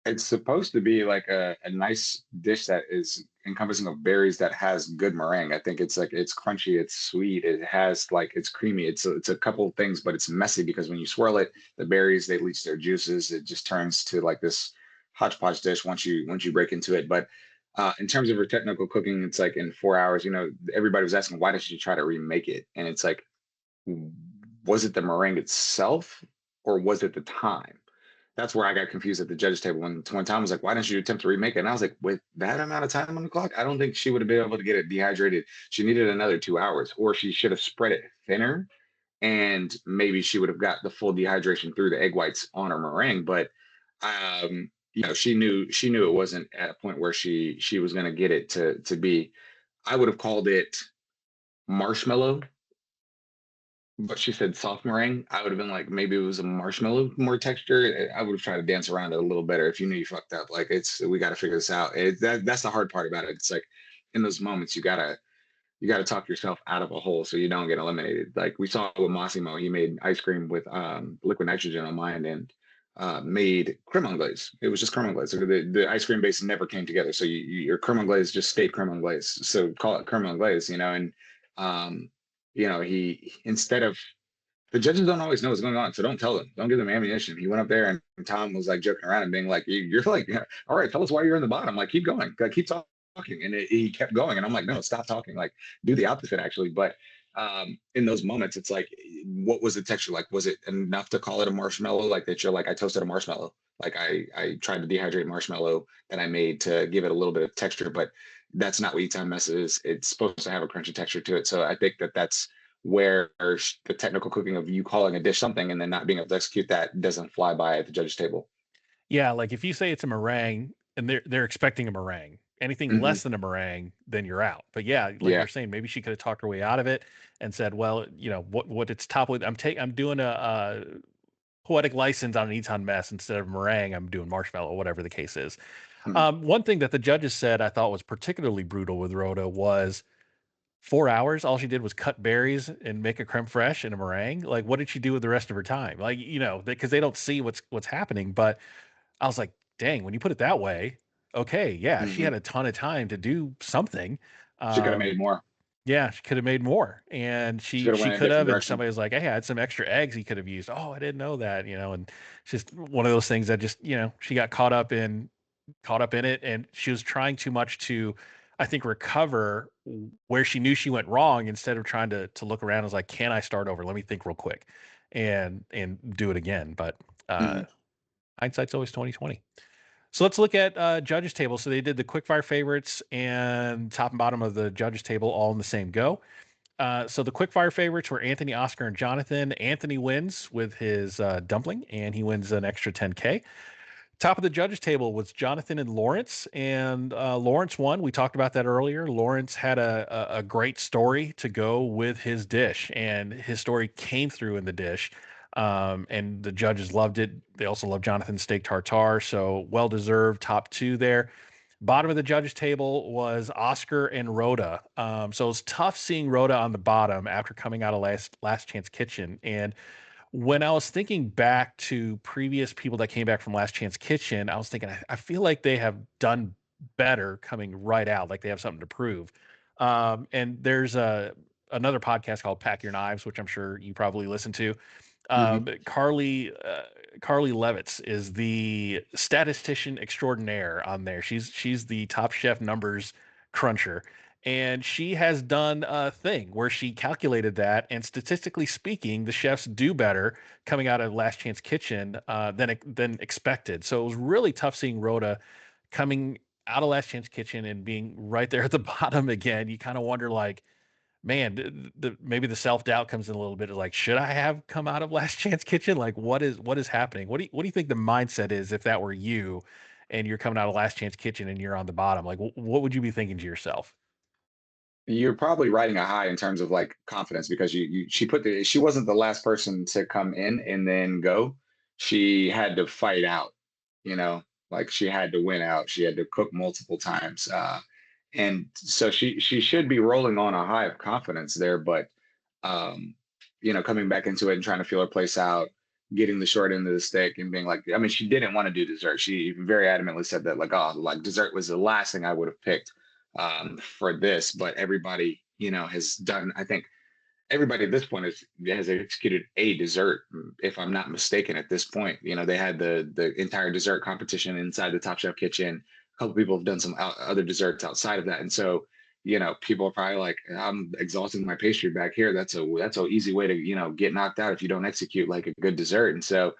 It's supposed to be like a nice dish that is encompassing of berries that has good meringue. I think it's like it's crunchy, it's sweet, it has like it's creamy. It's a couple of things, but it's messy because when you swirl it, the berries they leach their juices. It just turns to like this hodgepodge dish once you break into it. But in terms of her technical cooking, it's like in 4 hours. Everybody was asking why did she try to remake it, and it's like was it the meringue itself or was it the time? That's where I got confused at the judges table when Tom was like, "Why didn't you attempt to remake it?" And I was like, "With that amount of time on the clock, I don't think she would have been able to get it dehydrated. She needed another 2 hours, or she should have spread it thinner, and maybe she would have got the full dehydration through the egg whites on her meringue." But she knew it wasn't at a point where she was going to get it to be. I would have called it marshmallow but she said soft meringue. I would have been like, maybe it was a marshmallow, more texture. I would have tried to dance around it a little better if you knew you fucked up. Like we got to figure this out. That's the hard part about it. It's like in those moments you gotta talk yourself out of a hole so you don't get eliminated. Like we saw with Massimo, he made ice cream with liquid nitrogen on mine and made creme anglaise. It was just creme anglaise. So the ice cream base never came together. So your creme anglaise just stayed creme anglaise. So call it creme anglaise, and he instead of the judges don't always know what's going on, so don't tell them. Don't give them ammunition. He went up there, and Tom was like joking around and being like, "You're like, yeah, all right, tell us why you're in the bottom. Like, keep going, like, keep talking." And he kept going, and I'm like, "No, stop talking. Like, do the opposite, actually." But in those moments, it's like, what was the texture like? Was it enough to call it a marshmallow? Like that you're like, I toasted a marshmallow. Like I tried to dehydrate marshmallow that I made to give it a little bit of texture, but that's not what Eat Time Mess is. It's supposed to have a crunchy texture to it. So I think that's where the technical cooking of you calling a dish something and then not being able to execute that doesn't fly by at the judge's table. Yeah, like if you say it's a meringue and they're expecting a meringue, anything Hmm. less than a meringue, then you're out. But yeah, like Yeah. you're saying, maybe she could have talked her way out of it and said, well, what it's top with. I'm doing a poetic license on an Eton mess instead of meringue. I'm doing marshmallow, whatever the case is. Hmm. One thing that the judges said I thought was particularly brutal with Rhoda was 4 hours. All she did was cut berries and make a creme fraiche and a meringue. Like, what did she do with the rest of her time? Like, because they don't see what's happening. But I was like, dang, when you put it that way, okay, yeah, she Hmm. had a ton of time to do something. She could have Um, made more. yeah, she could have made more, and She she could have she went in a could different have. And direction. somebody was like, "Hey, I had some extra eggs he could have used." Oh, I didn't know that, and it's just one of those things that just she got caught up in it, and she was trying too much to, I think, recover where she knew she went wrong instead of trying to look around and was like, can I start over? Let me think real quick, and do it again. But Hmm. hindsight's always 2020. So let's look at judges table. So they did the quickfire favorites and top and bottom of the judges table all in the same go. So the quickfire favorites were Anthony, Oscar, and Jonathan. Anthony wins with his dumpling, and he wins an extra 10K. Top of the judges table was Jonathan and Lawrence, and Lawrence won. We talked about that earlier. Lawrence had a great story to go with his dish, and his story came through in the dish. And the judges loved it. They also loved Jonathan's steak tartare, so well deserved top two there. Bottom of the judges table was Oscar and Rhoda. So it was tough seeing Rhoda on the bottom after coming out of Last Chance Kitchen, and when I was thinking back to previous people that came back from Last Chance Kitchen, I was thinking, I feel like they have done better coming right out, like they have something to prove. And there's another podcast called Pack Your Knives, which I'm sure you probably listen to. Hmm. Carly Levitz is the statistician extraordinaire on there. She's the Top Chef numbers cruncher, and she has done a thing where she calculated that, and statistically speaking, the chefs do better coming out of Last Chance Kitchen than expected. So it was really tough seeing Rhoda coming out of Last Chance Kitchen and being right there at the bottom again. You kind of wonder, like, man, maybe the self doubt comes in a little bit of like, should I have come out of Last Chance Kitchen? Like, what is happening? What do you think the mindset is if that were you, and you're coming out of Last Chance Kitchen and you're on the bottom? Like, what would you be thinking to yourself? You're probably riding a high in terms of like confidence because she wasn't the last person to come in and then go. She had to fight out, you know, like she had to win out. She had to cook multiple times. And so she should be rolling on a high of confidence there, but um, coming back into it and trying to feel her place out, getting the short end of the stick and being like, I mean, she didn't want to do dessert. She very adamantly said that, like, oh, like dessert was the last thing I would have picked for this, but everybody, has done, I think everybody at this point has executed a dessert, if I'm not mistaken. At this point, they had the entire dessert competition inside the Top Chef kitchen. A couple people have done some other desserts outside of that, and so people are probably like, I'm exhausting my pastry back here. That's a easy way to get knocked out if you don't execute like a good dessert. And so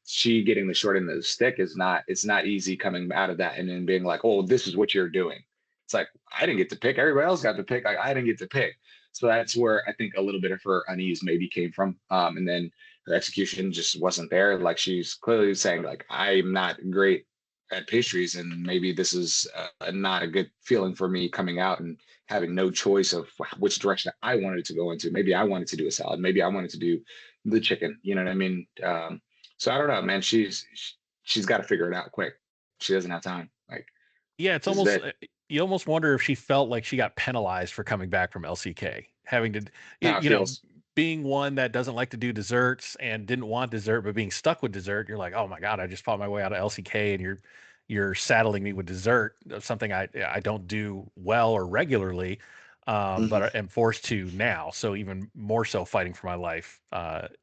she getting the short end of the stick is not, it's not easy coming out of that and then being like, oh, this is what you're doing. It's like, I didn't get to pick, everybody else got to pick, like I didn't get to pick. So that's where I think a little bit of her unease maybe came from. And then her execution just wasn't there. Like she's clearly saying, like, I'm not great at pastries, and maybe this is not a good feeling for me coming out and having no choice of which direction I wanted to go into. Maybe I wanted to do a salad. Maybe I wanted to do the chicken. You know what I mean? So I don't know, man. She's got to figure it out quick. She doesn't have time. Like, Yeah, it's this is almost it. you almost wonder if she felt like she got penalized for coming back from LCK, having to, How it you know, feels. being one that doesn't like to do desserts and didn't want dessert, but being stuck with dessert. You're like, oh my god, I just fought my way out of LCK, and you're saddling me with dessert, something I don't do well or regularly, but I am forced to now. So even more so, fighting for my life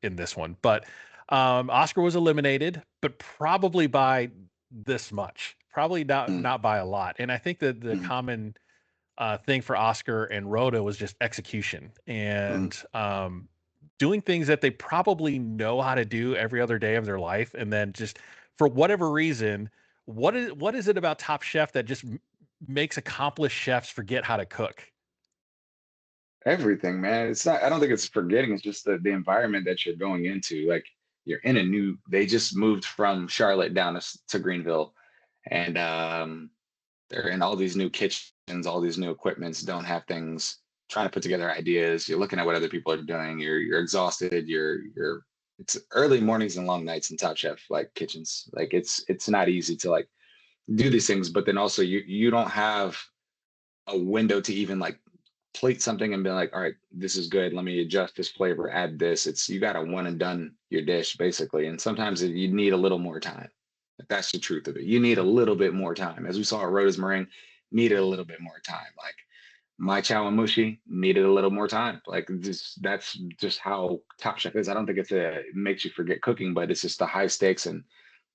in this one. But Oscar was eliminated, but probably by this much, probably Mm, not by a lot. And I think that the mm, common thing for Oscar and Rhoda was just execution mm. and doing things that they probably know how to do every other day of their life, and then just for whatever reason, what is it about Top Chef that just makes accomplished chefs forget how to cook? Everything, man. It's not, I don't think it's forgetting, it's just the environment that you're going into. Like, you're in a new, they just moved from Charlotte down to Greenville. And they're in all these new kitchens, all these new equipments, don't have things, trying to put together ideas. You're looking at what other people are doing. You're exhausted. You're it's early mornings and long nights in Top Chef like kitchens. Like, it's not easy to like do these things, but then also you don't have a window to even like plate something and be like, all right, this is good. Let me adjust this flavor, add this. It's, you got to one and done your dish basically. And sometimes you need a little more time. That's the truth of it. You need a little bit more time. As we saw at Rhoda's Meringue, needed a little bit more time. Like, my chow and mushi needed a little more time. Like, this, that's just how Top Chef is. I don't think it makes you forget cooking, but it's just the high stakes, and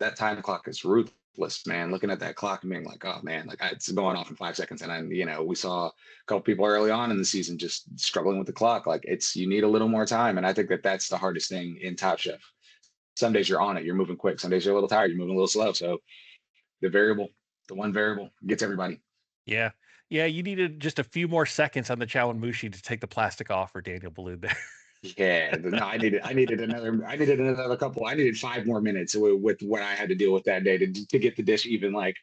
that time clock is ruthless, man. Looking at that clock and being like, oh man, like it's going off in 5 seconds. And then, we saw a couple people early on in the season just struggling with the clock. Like, it's, you need a little more time. And I think that that's the hardest thing in Top Chef. Some days you're on it, you're moving quick. Some days you're a little tired, you're moving a little slow. So the one variable gets everybody. Yeah. Yeah, you needed just a few more seconds on the Chow and Mushi to take the plastic off for Daniel Boulud there. Yeah, no, I needed another couple. I needed 5 more minutes with what I had to deal with that day to get the dish even like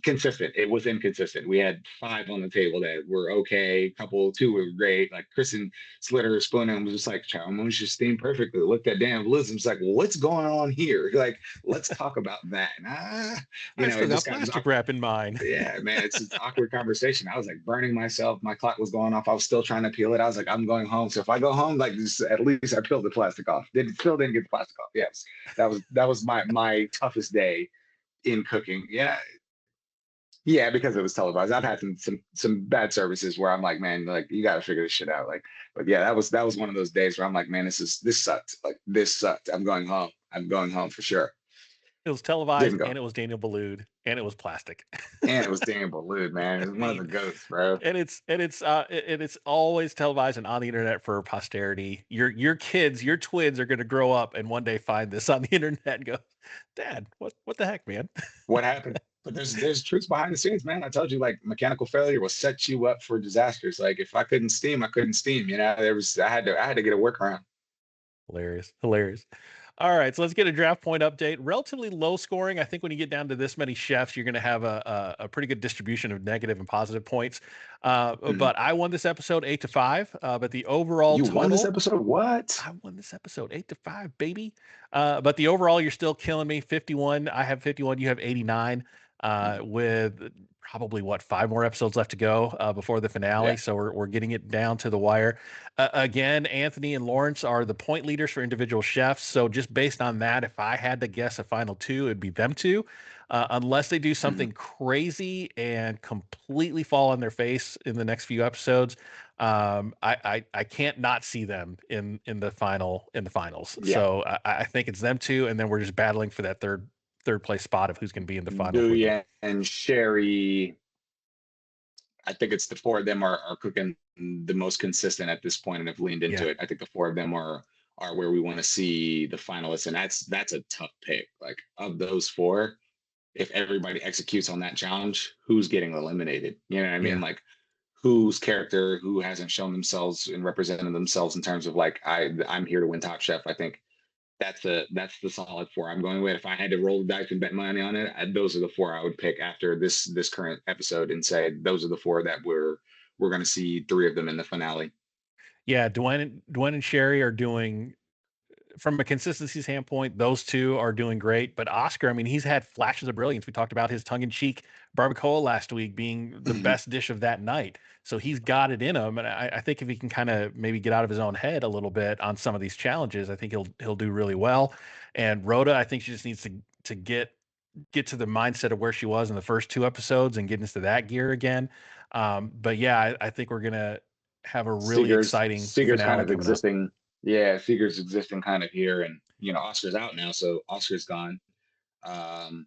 consistent. It was inconsistent. We had 5 on the table that were okay. Couple, 2 were great. Like, Kristen slid her spoon and was just like, "Chow Moon just steamed perfectly." Looked at Dan Liz and was like, well, "What's going on here?" Like, let's talk about that. I still It got just got plastic wrap in mine. yeah, man, it's an awkward conversation. I was like burning myself. My clock was going off. I was still trying to peel it. I was like, I'm going home. So if I go home, like, just, at least I peeled the plastic off. Still didn't get the plastic off. Yes, that was my toughest day in cooking. Yeah, yeah, because it was televised. I've had some bad services where I'm like, man, like, you got to figure this shit out. Like, but yeah, that was one of those days where I'm like, man, this sucked. Like, this sucked. I'm going home. I'm going home for sure. It was televised, Didn't go. and it was Daniel Boulud, and it was plastic. And it was Dan Ballou, man. It's I one of mean, the goats, bro. and it's always televised and on the internet for posterity. Your kids, your twins are going to grow up and one day find this on the internet and go, "Dad, what the heck, man?" What happened? But there's truths behind the scenes, man. I told you, like, mechanical failure will set you up for disasters. Like, if I couldn't steam, I couldn't steam. I had to get a workaround. Hilarious, hilarious. All right, so let's get a draft point update. Relatively low scoring. I think when you get down to this many chefs, you're going to have a pretty good distribution of negative and positive points. Mhm. But I won this episode 8-5. But the overall You won this total, episode? What? I won this episode 8-5, baby. But the overall, you're still killing me. 51. I have 51. You have 89. Mhm. With probably 5 more episodes left to go before the finale. Yeah. So we're getting it down to the wire. Again, Anthony and Lawrence are the point leaders for individual chefs. So just based on that, if I had to guess a final 2, it'd be them 2. Unless they do Mhm. something crazy and completely fall on their face in the next few episodes, I can't not see them in the finals. Yeah. So I think it's them 2, and then we're just battling for that third place spot of who's going to be in the finals with them. Booyah and Sherry. I think it's the 4 of them are cooking the most consistent at this point and have leaned into Yeah, it. I think the 4 of them are where we want to see the finalists, and that's a tough pick. Like, of those 4, if everybody executes on that challenge, who's getting eliminated? You know what I yeah, mean? Like, whose character, who hasn't shown themselves and represented themselves in terms of like, I'm here to win Top Chef. I think that's the solid four I'm going with. If I had to roll the dice and bet money on it, those are the four I would pick after this current episode and say those are the four that we're going to see 3 of them in the finale. Yeah, Dwayne and Sherry are doing, from a consistency standpoint, those two are doing great. But Oscar, I mean, he's had flashes of brilliance. We talked about his tongue-in-cheek barbacoa last week being the best dish of that night. So he's got it in him, and I think if he can kind of maybe get out of his own head a little bit on some of these challenges, I think he'll do really well. And Rhoda, I think she just needs to get to the mindset of where she was in the first 2 episodes and get into that gear again. But yeah, I think we're gonna have a really exciting Seeger's kind finale of coming up. existing. Yeah, Seeger's existing kind of here, and Oscar's out now, so Oscar's gone. Um,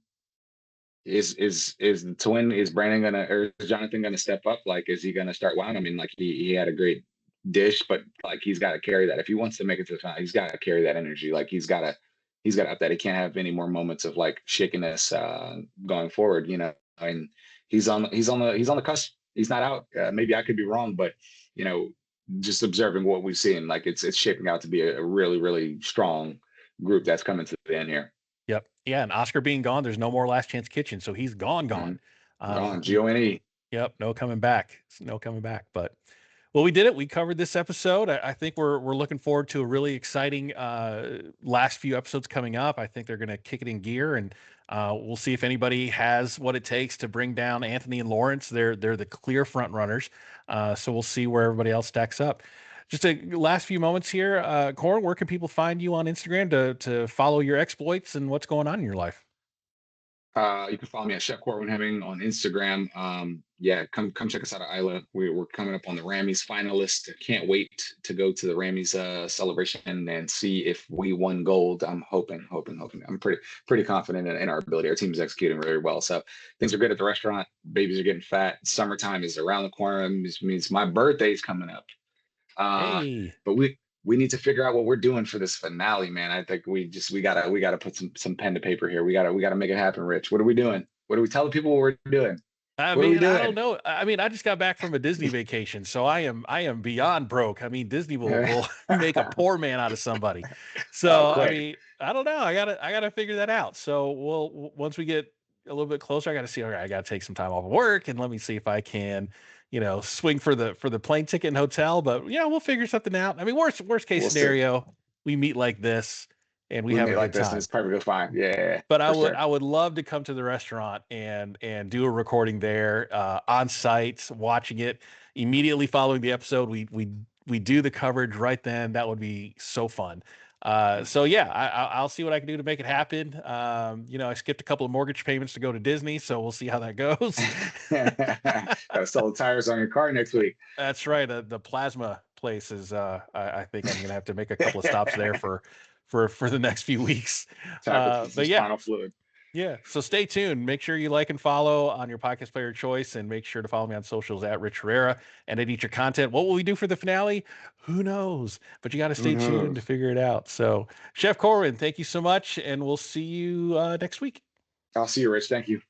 is the twin, is Brandon gonna, or is Jonathan gonna step up? Like, is he gonna start wowing? I mean, like he had a great dish, but like he's got to carry that if he wants to make it to the final. He's got to carry that energy. Like he's got to up that. He can't have any more moments of like shakiness going forward. And he's on the cusp. He's not out. Maybe I could be wrong, but you know, just observing what we've seen, like it's shaping out to be a really really strong group that's coming to the end here. Yep. Yeah, and Oscar being gone, there's no more Last Chance Kitchen, so he's gone. Gone. Gone. Yep, no coming back. No coming back. But well, we did it. We covered this episode. I think we're looking forward to a really exciting last few episodes coming up. I think they're going to kick it in gear, and we'll see if anybody has what it takes to bring down Anthony and Lawrence. They're the clear front runners. So we'll see where everybody else stacks up. Just a last few moments here. Corwin, where can people find you on Instagram to follow your exploits and what's going on in your life? You can follow me at Chef Corwin Hemming on Instagram. Yeah, come check us out at Isla. We're coming up on the Rammies finalist. Can't wait to go to the Rammies celebration and see if we won gold. I'm hoping. I'm pretty confident in our ability. Our team is executing very well. So things are good at the restaurant. Babies are getting fat. Summertime is around the corner. This means my birthday's coming up. Hey. But we need to figure out what we're doing for this finale, man. I think we gotta put some pen to paper here. We gotta make it happen, Rich. What are we doing? What do we tell the people what we're doing? I What are we mean, I doing? don't know. I mean, I just got back from a Disney vacation, so I am beyond broke. I mean, Disney will make a poor man out of somebody. So I Quick. mean, I don't know. I gotta figure that out. So once we get a little bit closer, I gotta see. All right, I gotta take some time off of work and let me see if I can, swing for the plane ticket and hotel. But we'll figure something out. I mean, worst case We'll see. scenario, we meet like this and we have meet a like good this, time. and it's perfectly fine. Yeah, But for sure. I would love to come to the restaurant and do a recording there on site, watching it immediately following the episode. We do the coverage right then. That would be so fun. So yeah, I'll see what I can do to make it happen. I skipped a couple of mortgage payments to go to Disney, so we'll see how that goes. Gotta sell the tires on your car next week. That's right. The plasma place is. I think I'm gonna have to make a couple of stops there for the next few weeks. But yeah, spinal fluid. Yeah. So stay tuned. Make sure you like and follow on your podcast player of choice, and make sure to follow me on socials at Rich Herrera and at Eat Your Content. What will we do for the finale? Who knows? But you got to stay tuned to figure it out. So, Chef Corwin, thank you so much, and we'll see you next week. I'll see you, Rich. Thank you.